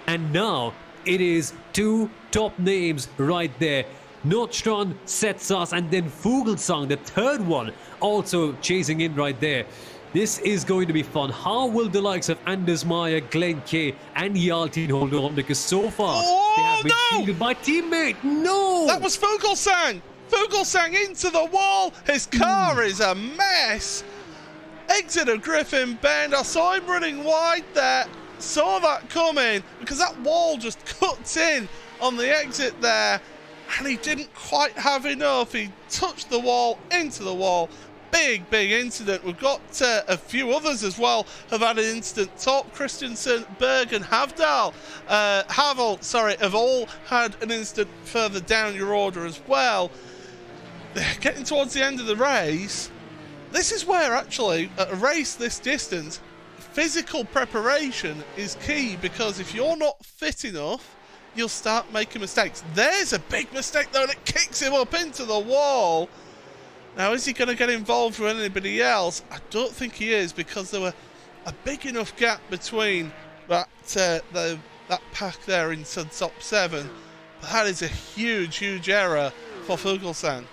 and now it is 2 top names right there. Nordstrand, Setsos, and then Fuglsang, the 3rd one, also chasing in right there. This is going to be fun. How will the likes of Anders Meyer, Glenn Kay, and Yaltin hold on? Because so far, they have been shielded by teammate. No! That was Fuglsang! Fuglsang into the wall! His car is a mess! Exit of Griffin Bend. I saw him running wide there. Saw that coming, because that wall just cuts in on the exit there. And he didn't quite have enough. He touched the wall, into the wall. Big incident. We've got a few others as well have had an incident. Torp, Christensen, Berg and Havel, have all had an incident further down your order as well. Getting towards the end of the race, this is where actually at a race this distance, physical preparation is key, because if you're not fit enough, you'll start making mistakes. There's a big mistake though, and it kicks him up into the wall. Now, is he going to get involved with anybody else? I don't think he is, because there were a big enough gap between that pack there in the top 7. But that is a huge error for Fuglsang.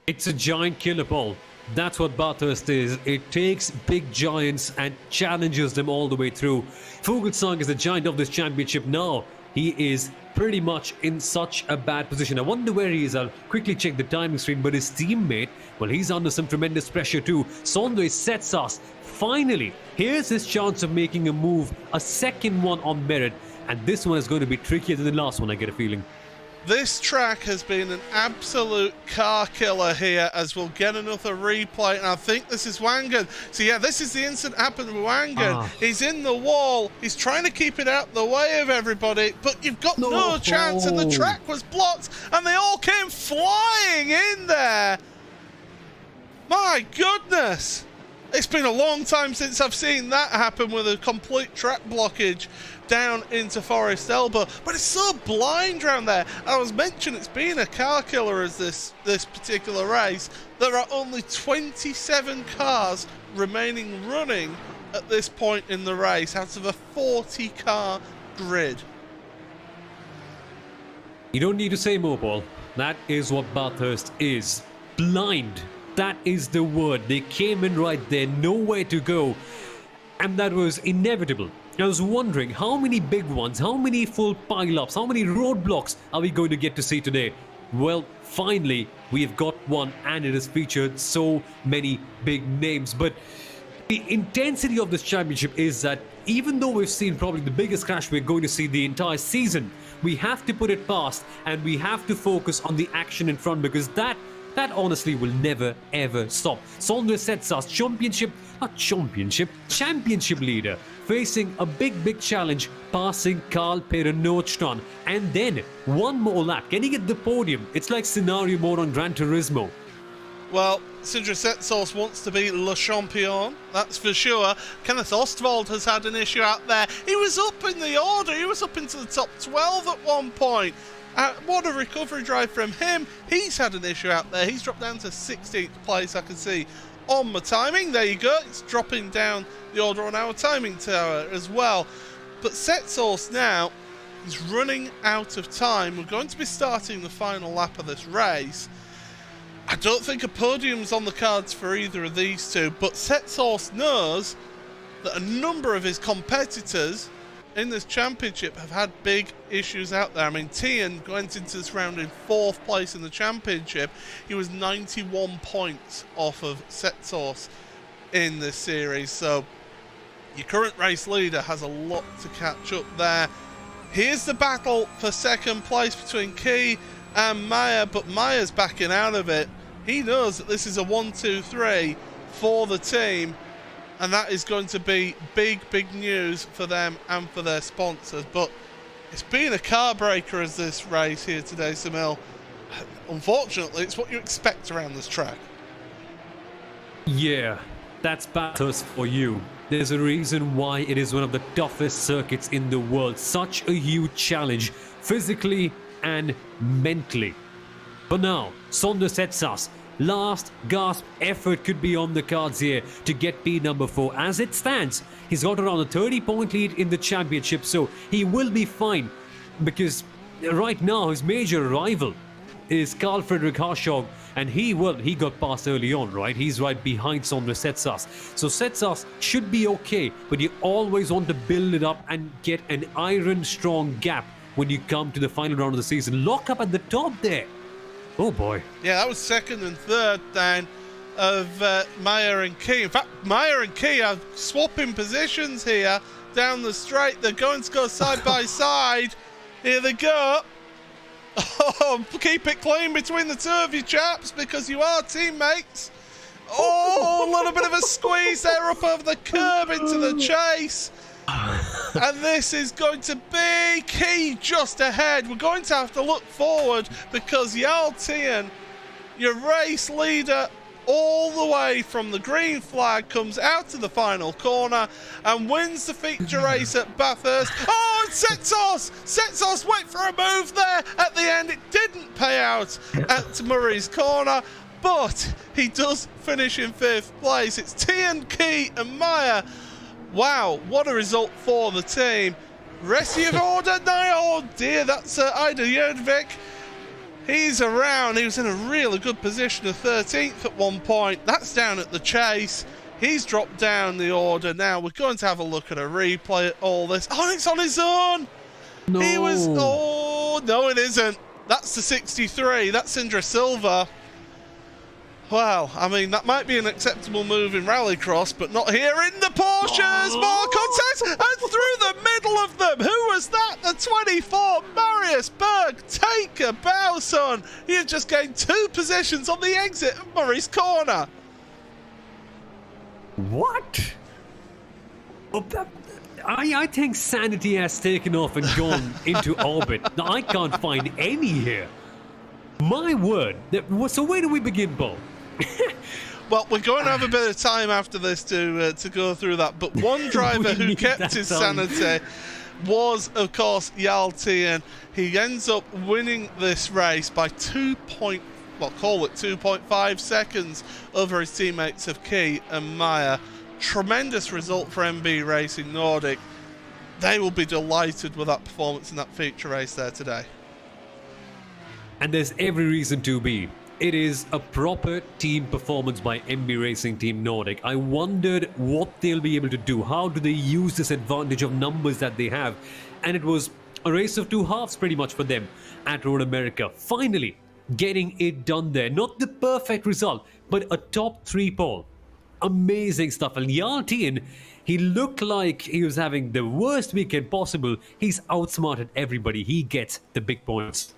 It's a giant killer ball. That's what Bathurst is. It takes big giants and challenges them all the way through. Fuglsang is the giant of this championship now. He is pretty much in such a bad position. I wonder where he is. I'll quickly check the timing screen, but his teammate, well, he's under some tremendous pressure too. Sondre Setsos, finally, here's his chance of making a move, a second one on merit, and this one is going to be trickier than the last one, I get a feeling. This track has been an absolute car killer here, as we'll get another replay, and I think this is Wangan. So yeah, this is the incident happened with Wangan. He's in the wall, he's trying to keep it out the way of everybody, but you've got no chance, and the track was blocked, and they all came flying in there. My goodness. It's been a long time since I've seen that happen, with a complete track blockage down into Forest Elbow. But it's so blind around there. I was mentioning it's been a car killer as this particular race. There are only 27 cars remaining running at this point in the race out of a 40-car grid. You don't need to say more, Paul. That is what Bathurst is. Blind. That is the word. They came in right there, nowhere to go. And that was inevitable. I was wondering how many big ones, how many full pile-ups, how many roadblocks are we going to get to see today? Well, finally, we've got one, and it has featured so many big names. But the intensity of this championship is that even though we've seen probably the biggest crash we're going to see the entire season, we have to put it past, and we have to focus on the action in front, because that honestly will never ever stop. Sondre Setsos, championship leader, facing a big challenge, passing Carl Peder Nordstrand, and then one more lap. Can he get the podium? It's like scenario mode on Gran Turismo. Well, Sondre Setsos wants to be Le Champion, that's for sure. Kenneth Ostwald has had an issue out there. He was up in the order, he was up into the top 12 at one point. What a recovery drive from him. He's had an issue out there. He's dropped down to 16th place, I can see on my timing. There you go. It's dropping down the order on our timing tower as well. But Setsource now is running out of time. We're going to be starting the final lap of this race. I don't think a podium's on the cards for either of these two, but Setsource knows that a number of his competitors in this championship have had big issues out there. I mean, Tian went into this round in 4th place in the championship. He was 91 points off of Setsource in this series, so your current race leader has a lot to catch up there. Here's the battle for 2nd place between Key and Maya, but Maya's backing out of it. He knows that this is a 1-2-3 for the team, and that is going to be big news for them and for their sponsors. But it's been a car breaker as this race here today, Samil. Unfortunately, it's what you expect around this track. Yeah, that's Bathurst for you. There's a reason why it is one of the toughest circuits in the world. Such a huge challenge, physically and mentally. But now, Sonder Setsas, last gasp effort could be on the cards here to get P number 4. As it stands, he's got around a 30-point lead in the championship, so he will be fine, because right now his major rival is Carl Friedrich Harshog, and he got past early on, right? He's right behind Sonder Setsas. So Setsas should be okay, but you always want to build it up and get an iron-strong gap when you come to the final round of the season. Lock up at the top there. Oh boy. Yeah, that was 2nd and 3rd then of Maya and Key. In fact, Maya and Key are swapping positions here down the straight. They're going to go side by side. Here they go. Oh, keep it clean between the two of you chaps, because you are teammates. Oh, a little bit of a squeeze there up over the curb into the chase. And this is going to be Key just ahead. We're going to have to look forward, because Yal Tian, your race leader all the way from the green flag, comes out to the final corner and wins the feature race at Bathurst. Oh, and Setsos went for a move there at the end. It didn't pay out at Murray's corner, but he does finish in 5th place. It's Tian, Key and Maya. Wow, what a result for the team. Rest of order now. Oh dear, that's Ida Jerdvik. He's around. He was in a really good position of 13th at one point. That's down at the chase. He's dropped down the order. Now we're going to have a look at a replay at all this. Oh, it's on his own. No. He was... Oh, no, it isn't. That's the 63. That's Indra Silva. Well, I mean, that might be an acceptable move in Rallycross, but not here in the Porsches. More contest, and through the middle of them. Who was that? The 24, Marius Berg. Take a bow, son. He had just gained 2 positions on the exit of Murray's corner. What? Oh, I think sanity has taken off and gone into orbit. Now, I can't find any here. My word. So where do we begin, Paul? Well, we're going to have a bit of time after this to go through that. But one driver who kept his sanity was, of course, Yal Tian. He ends up winning this race by 2.5 seconds over his teammates of Key and Maya. Tremendous result for MB Racing Nordic. They will be delighted with that performance in that feature race there today. And there's every reason to be. It is a proper team performance by MB Racing Team Nordic. I wondered what they'll be able to do. How do they use this advantage of numbers that they have? And it was a race of 2 halves pretty much for them at Road America. Finally, getting it done there. Not the perfect result, but a top 3 pole. Amazing stuff. And Yal Tian, he looked like he was having the worst weekend possible. He's outsmarted everybody. He gets the big points.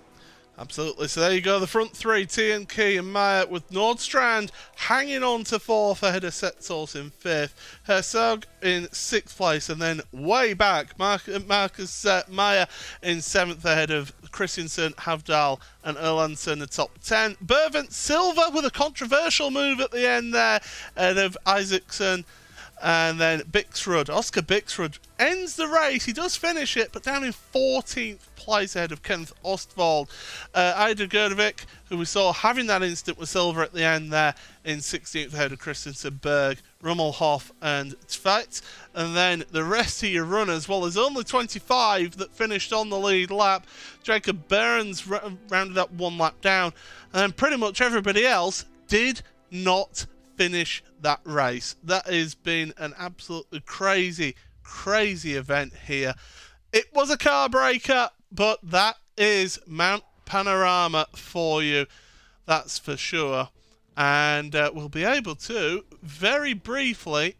Absolutely. So there you go, the front 3, TNK and Maya, with Nordstrand hanging on to 4th ahead of Setsource in 5th, Herzog in 6th place, and then way back, Marcus Maya in 7th ahead of Christensen, Havdal and Erlandson, the top 10. Bervent Silva with a controversial move at the end there, ahead of Isaacson, And then Oscar Bixrud ends the race. He does finish it, but down in 14th place ahead of Kenneth Ostwald. Ida Gerdovic, who we saw having that instant with silver at the end there, in 16th ahead of Christensen Berg, Rummelhoff and Tveit. And then the rest of your runners, well, there's only 25 that finished on the lead lap. Jacob Burns rounded up one lap down. And then pretty much everybody else did not finish that race. That has been an absolutely crazy event here. It was a car breaker, but that is Mount Panorama for you, that's for sure. And we'll be able to very briefly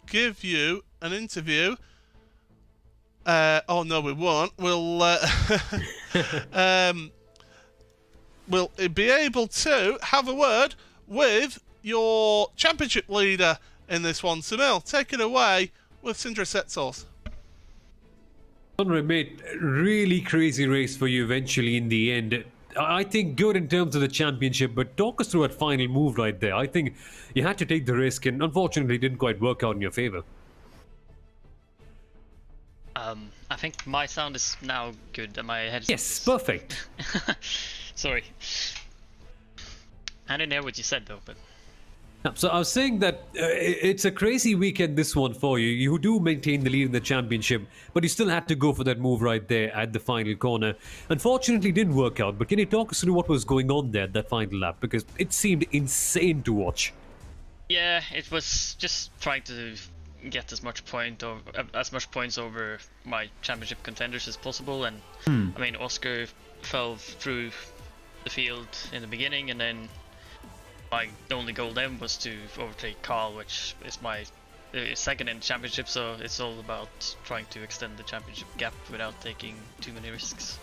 give you an interview. Oh no, we won't. We'll be able to have a word with your championship leader in this one. Sunil, take it away with Sindra Setsos. Mate, really crazy race for you eventually in the end. I think good in terms of the championship, but talk us through that final move right there. I think you had to take the risk, and unfortunately it didn't quite work out in your favor. I think my sound is now good. My headset. Yes, perfect. Sorry. I didn't hear what you said though, but... So I was saying that it's a crazy weekend, this one for you. You do maintain the lead in the championship, but you still had to go for that move right there at the final corner. Unfortunately, it didn't work out, but can you talk us through what was going on there at that final lap? Because it seemed insane to watch. Yeah, it was just trying to get as much points over my championship contenders as possible. And I mean, Oscar fell through the field in the beginning, and then my only goal then was to overtake Carl, which is my second in the championship, so it's all about trying to extend the championship gap without taking too many risks.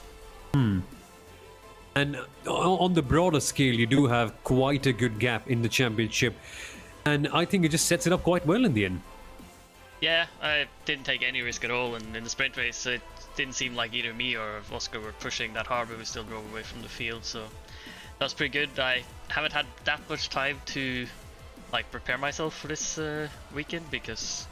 And on the broader scale, you do have quite a good gap in the championship, and I think it just sets it up quite well in the end. Yeah, I didn't take any risk at all, and in the sprint race it didn't seem like either me or Oscar were pushing that hard, but we still drove away from the field, so that's pretty good. I haven't had that much time to prepare myself for this weekend, because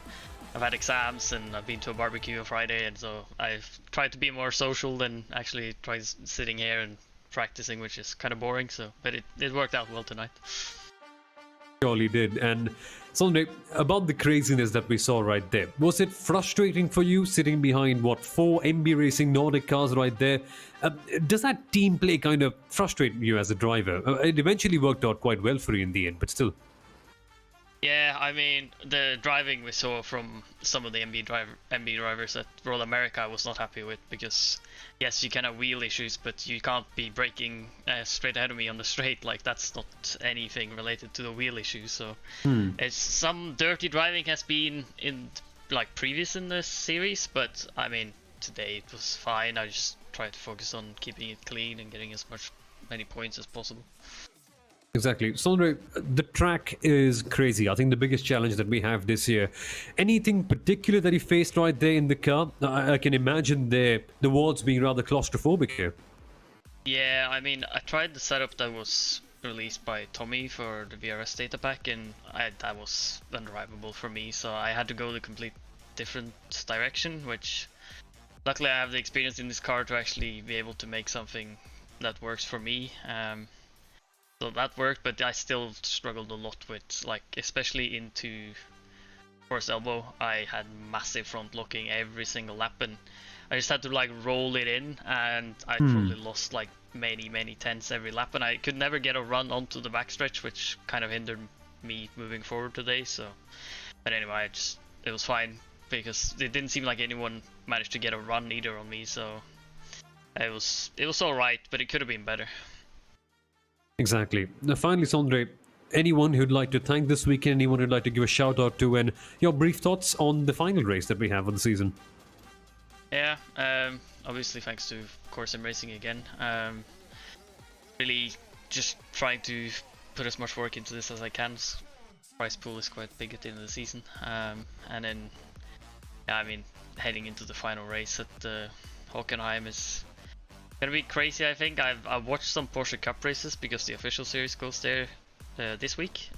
I've had exams and I've been to a barbecue on Friday, and so I've tried to be more social than actually try sitting here and practicing, which is kind of boring. So, but it worked out well tonight. Surely did. And Sunday, about the craziness that we saw right there, was it frustrating for you sitting behind 4 MB Racing Nordic cars right there? Does that team play kind of frustrate you as a driver? It eventually worked out quite well for you in the end, but still. Yeah, I mean, the driving we saw from some of the MB drivers at Royal America I was not happy with, because yes, you can have wheel issues, but you can't be braking straight ahead of me on the straight. That's not anything related to the wheel issues. So it's some dirty driving has been in previous in the series, but I mean, today it was fine. I just tried to focus on keeping it clean and getting as many points as possible. Exactly. Sondre, the track is crazy. I think the biggest challenge that we have this year. Anything particular that you faced right there in the car? I can imagine the wards being rather claustrophobic here. Yeah, I mean, I tried the setup that was released by Tommy for the VRS data pack, and that was undrivable for me, so I had to go the complete different direction, which luckily I have the experience in this car to actually be able to make something that works for me. So that worked, but I still struggled a lot with, especially into Force Elbow. I had massive front locking every single lap, and I just had to roll it in, and I probably lost many tenths every lap, and I could never get a run onto the backstretch, which kind of hindered me moving forward today. So, but anyway, it was fine, because it didn't seem like anyone managed to get a run either on me. So it was all right, but it could have been better. Exactly. Now, finally, Sondre, anyone who'd like to thank this weekend, anyone who'd like to give a shout out to, and your brief thoughts on the final race that we have of the season? Yeah, obviously thanks to, of course, SimRacing again. Really just trying to put as much work into this as I can. Prize pool is quite big at the end of the season. And then, yeah, I mean, heading into the final race at Hockenheim is gonna be crazy. I think I've watched some Porsche Cup races because the official series goes there this week.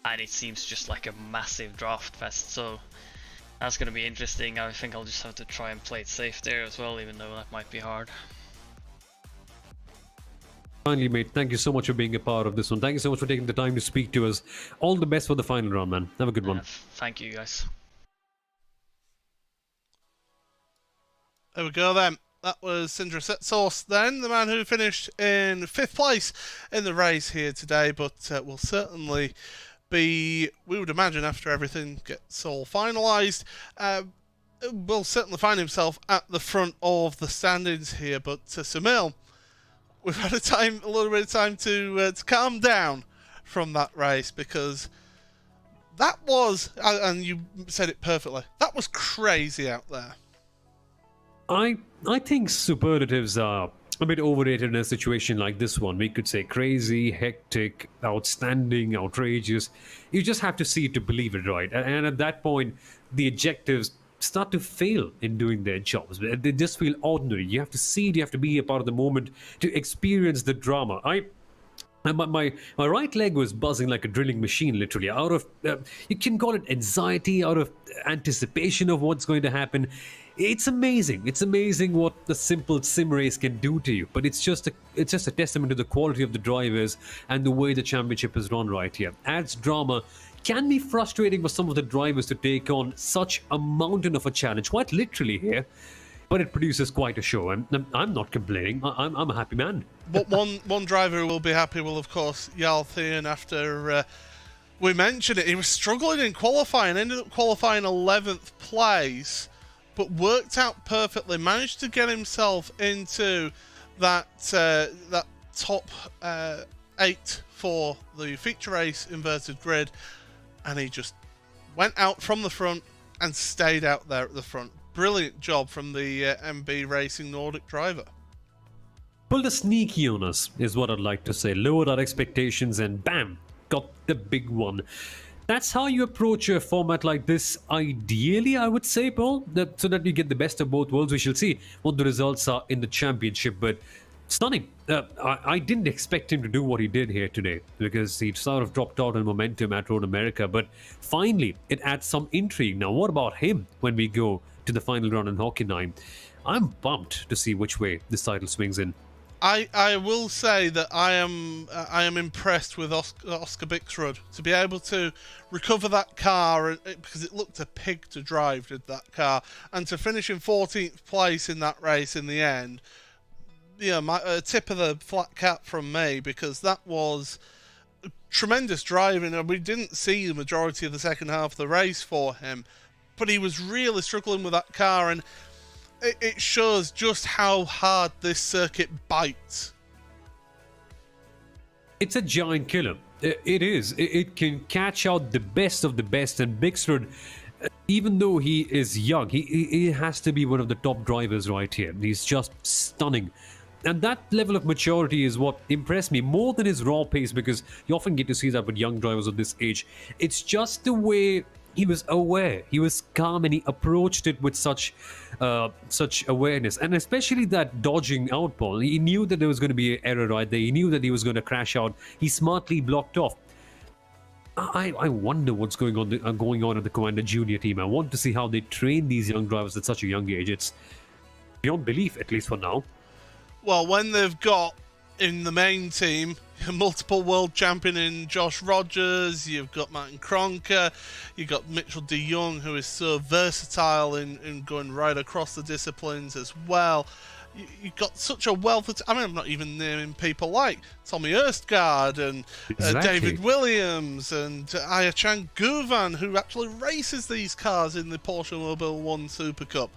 and it seems just like a massive draft fest. So that's going to be interesting. I think I'll just have to try and play it safe there as well, even though that might be hard. Finally, mate, thank you so much for being a part of this one. Thank you so much for taking the time to speak to us. All the best for the final round, man. Have a good one. Thank you, guys. There we go then. That was Sindra Setsource then, the man who finished in 5th place in the race here today, but will certainly be, we would imagine, after everything gets all finalised, will certainly find himself at the front of the standings here. But Samil, we've had a little bit of time to calm down from that race, because that was, and you said it perfectly, that was crazy out there. I think superlatives are a bit overrated in a situation like this one. We could say crazy, hectic, outstanding, outrageous. You just have to see it to believe it, right? And at that point, the adjectives start to fail in doing their jobs. They just feel ordinary. You have to see it, you have to be a part of the moment to experience the drama. My right leg was buzzing like a drilling machine, literally, out of, you can call it anxiety, out of anticipation of what's going to happen. It's amazing. It's amazing what the simple sim race can do to you. But it's just a testament to the quality of the drivers and the way the championship is run right here. Adds drama. Can be frustrating for some of the drivers to take on such a mountain of a challenge, quite literally here. But it produces quite a show, and I'm not complaining. I'm a happy man. But one driver who will be happy will, of course, Jarl Thean. After we mentioned it, he was struggling in qualifying, ended up qualifying 11th place, but worked out perfectly. Managed to get himself into that top 8 for the feature race inverted grid, and he just went out from the front and stayed out there at the front. Brilliant job from the MB Racing Nordic driver. Pulled a sneaky on us, is what I'd like to say. Lowered our expectations and bam, got the big one. That's how you approach a format like this, ideally, I would say, Paul, so that you get the best of both worlds. We shall see what the results are in the championship, but stunning. I didn't expect him to do what he did here today, because he sort of dropped out in momentum at Road America, but finally, it adds some intrigue. Now, what about him when we go to the final round in Hockey 9? I'm pumped to see which way this title swings in. I will say that I am impressed with Oscar Bixrud to be able to recover that car, because it looked a pig to drive, did that car, and to finish in 14th place in that race in the end. Yeah, a tip of the flat cap from me, because that was tremendous driving, and we didn't see the majority of the second half of the race for him, but he was really struggling with that car, and it shows just how hard this circuit bites. It's a giant killer. It is. It can catch out the best of the best, and Bixrud, even though he is young, he has to be one of the top drivers right here. He's just stunning. And that level of maturity is what impressed me more than his raw pace, because you often get to see that with young drivers of this age. It's just the way he was aware, he was calm, and he approached it with such awareness, and especially that dodging out, Paul. He knew that there was going to be an error right there. He knew that he was going to crash out. He smartly blocked off. I wonder what's going on at the Commander Junior team. I want to see how they train these young drivers at such a young age. It's beyond belief, at least for now. Well, when they've got in the main team multiple world champion in Josh Rogers, you've got Martin Kronka, you've got Mitchell de Jong, who is so versatile in going right across the disciplines as well. You've got such a wealth of... I'm not even naming people like Tommy Erstgaard and David Williams and Ayachan Guvan, who actually races these cars in the Porsche Mobile 1 Super Cup.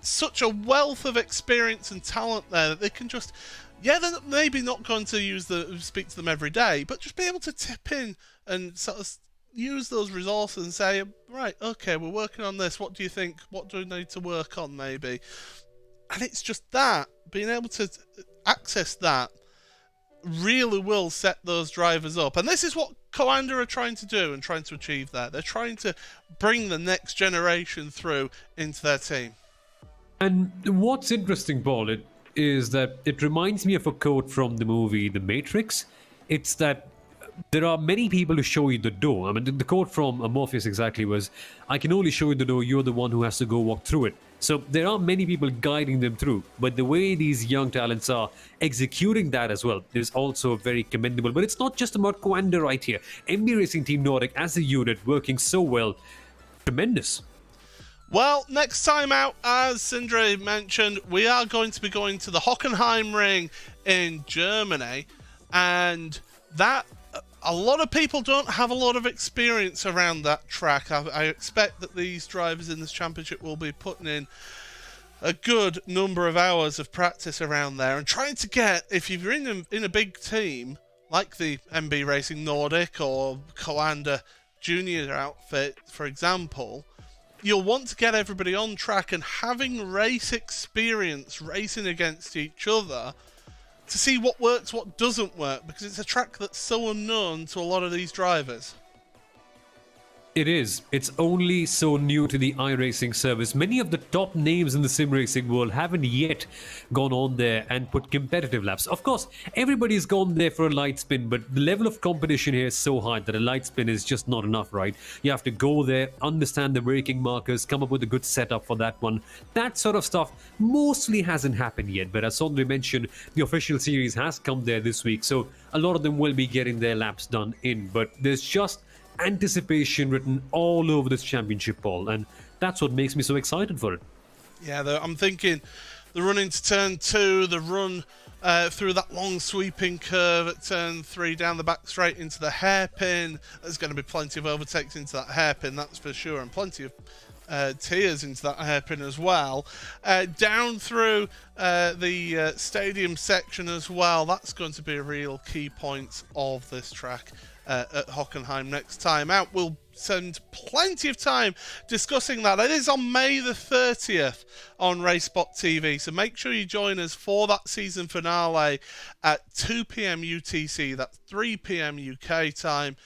Such a wealth of experience and talent there that they can just... Yeah, they're maybe not going to speak to them every day, but just be able to tip in and sort of use those resources and say, right, okay, we're working on this. What do you think? What do we need to work on, maybe? And it's just that, being able to access that really will set those drivers up. And this is what Coanda are trying to do and trying to achieve there. They're trying to bring the next generation through into their team. And what's interesting, Paul, is that it reminds me of a quote from the movie The Matrix. It's that there are many people who show you the door. I mean, the quote from Morpheus exactly was, I can only show you the door, you're the one who has to go walk through it. So there are many people guiding them through, but the way these young talents are executing that as well is also very commendable. But it's not just about Coanda right here. MB Racing Team Nordic as a unit working so well, tremendous. Well, next time out, as Sindre mentioned, we are going to be going to the Hockenheim Ring in Germany, and that a lot of people don't have a lot of experience around that track. I expect that these drivers in this championship will be putting in a good number of hours of practice around there and trying to get, if you're in a big team like the MB Racing Nordic or Coanda Junior outfit, for example, you'll want to get everybody on track and having race experience racing against each other to see what works, what doesn't work, because it's a track that's so unknown to a lot of these drivers. It is. It's only so new to the iRacing service. Many of the top names in the sim racing world haven't yet gone on there and put competitive laps. Of course, everybody's gone there for a light spin, but the level of competition here is so high that a light spin is just not enough, right? You have to go there, understand the braking markers, come up with a good setup for that one. That sort of stuff mostly hasn't happened yet, but as Sondre mentioned, the official series has come there this week, so a lot of them will be getting their laps done in, but there's just anticipation written all over this championship, Paul, and that's what makes me so excited for it. Yeah, I'm thinking the run into turn 2, the run through that long sweeping curve at turn 3 down the back straight into the hairpin. There's going to be plenty of overtakes into that hairpin, that's for sure, and plenty of tiers into that hairpin as well. Down through the stadium section as well, that's going to be a real key point of this track at Hockenheim next time out. We'll spend plenty of time discussing that. It is on May the 30th on RaceSpotTV, so make sure you join us for that season finale at 2 p.m. UTC. That's 3 p.m. UK time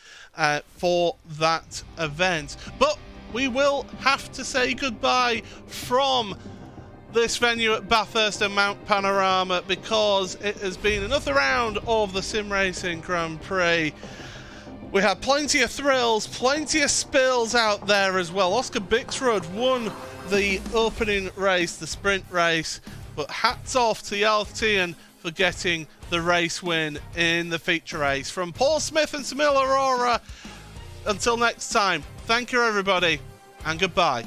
for that event. But we will have to say goodbye from this venue at Bathurst and Mount Panorama, because it has been another round of the SimRacing Grand Prix. We had plenty of thrills, plenty of spills out there as well. Oscar Bixrud won the opening race, the sprint race, but hats off to Yalthian for getting the race win in the feature race. From Paul Smith and Samil Aurora, until next time, thank you everybody, and goodbye.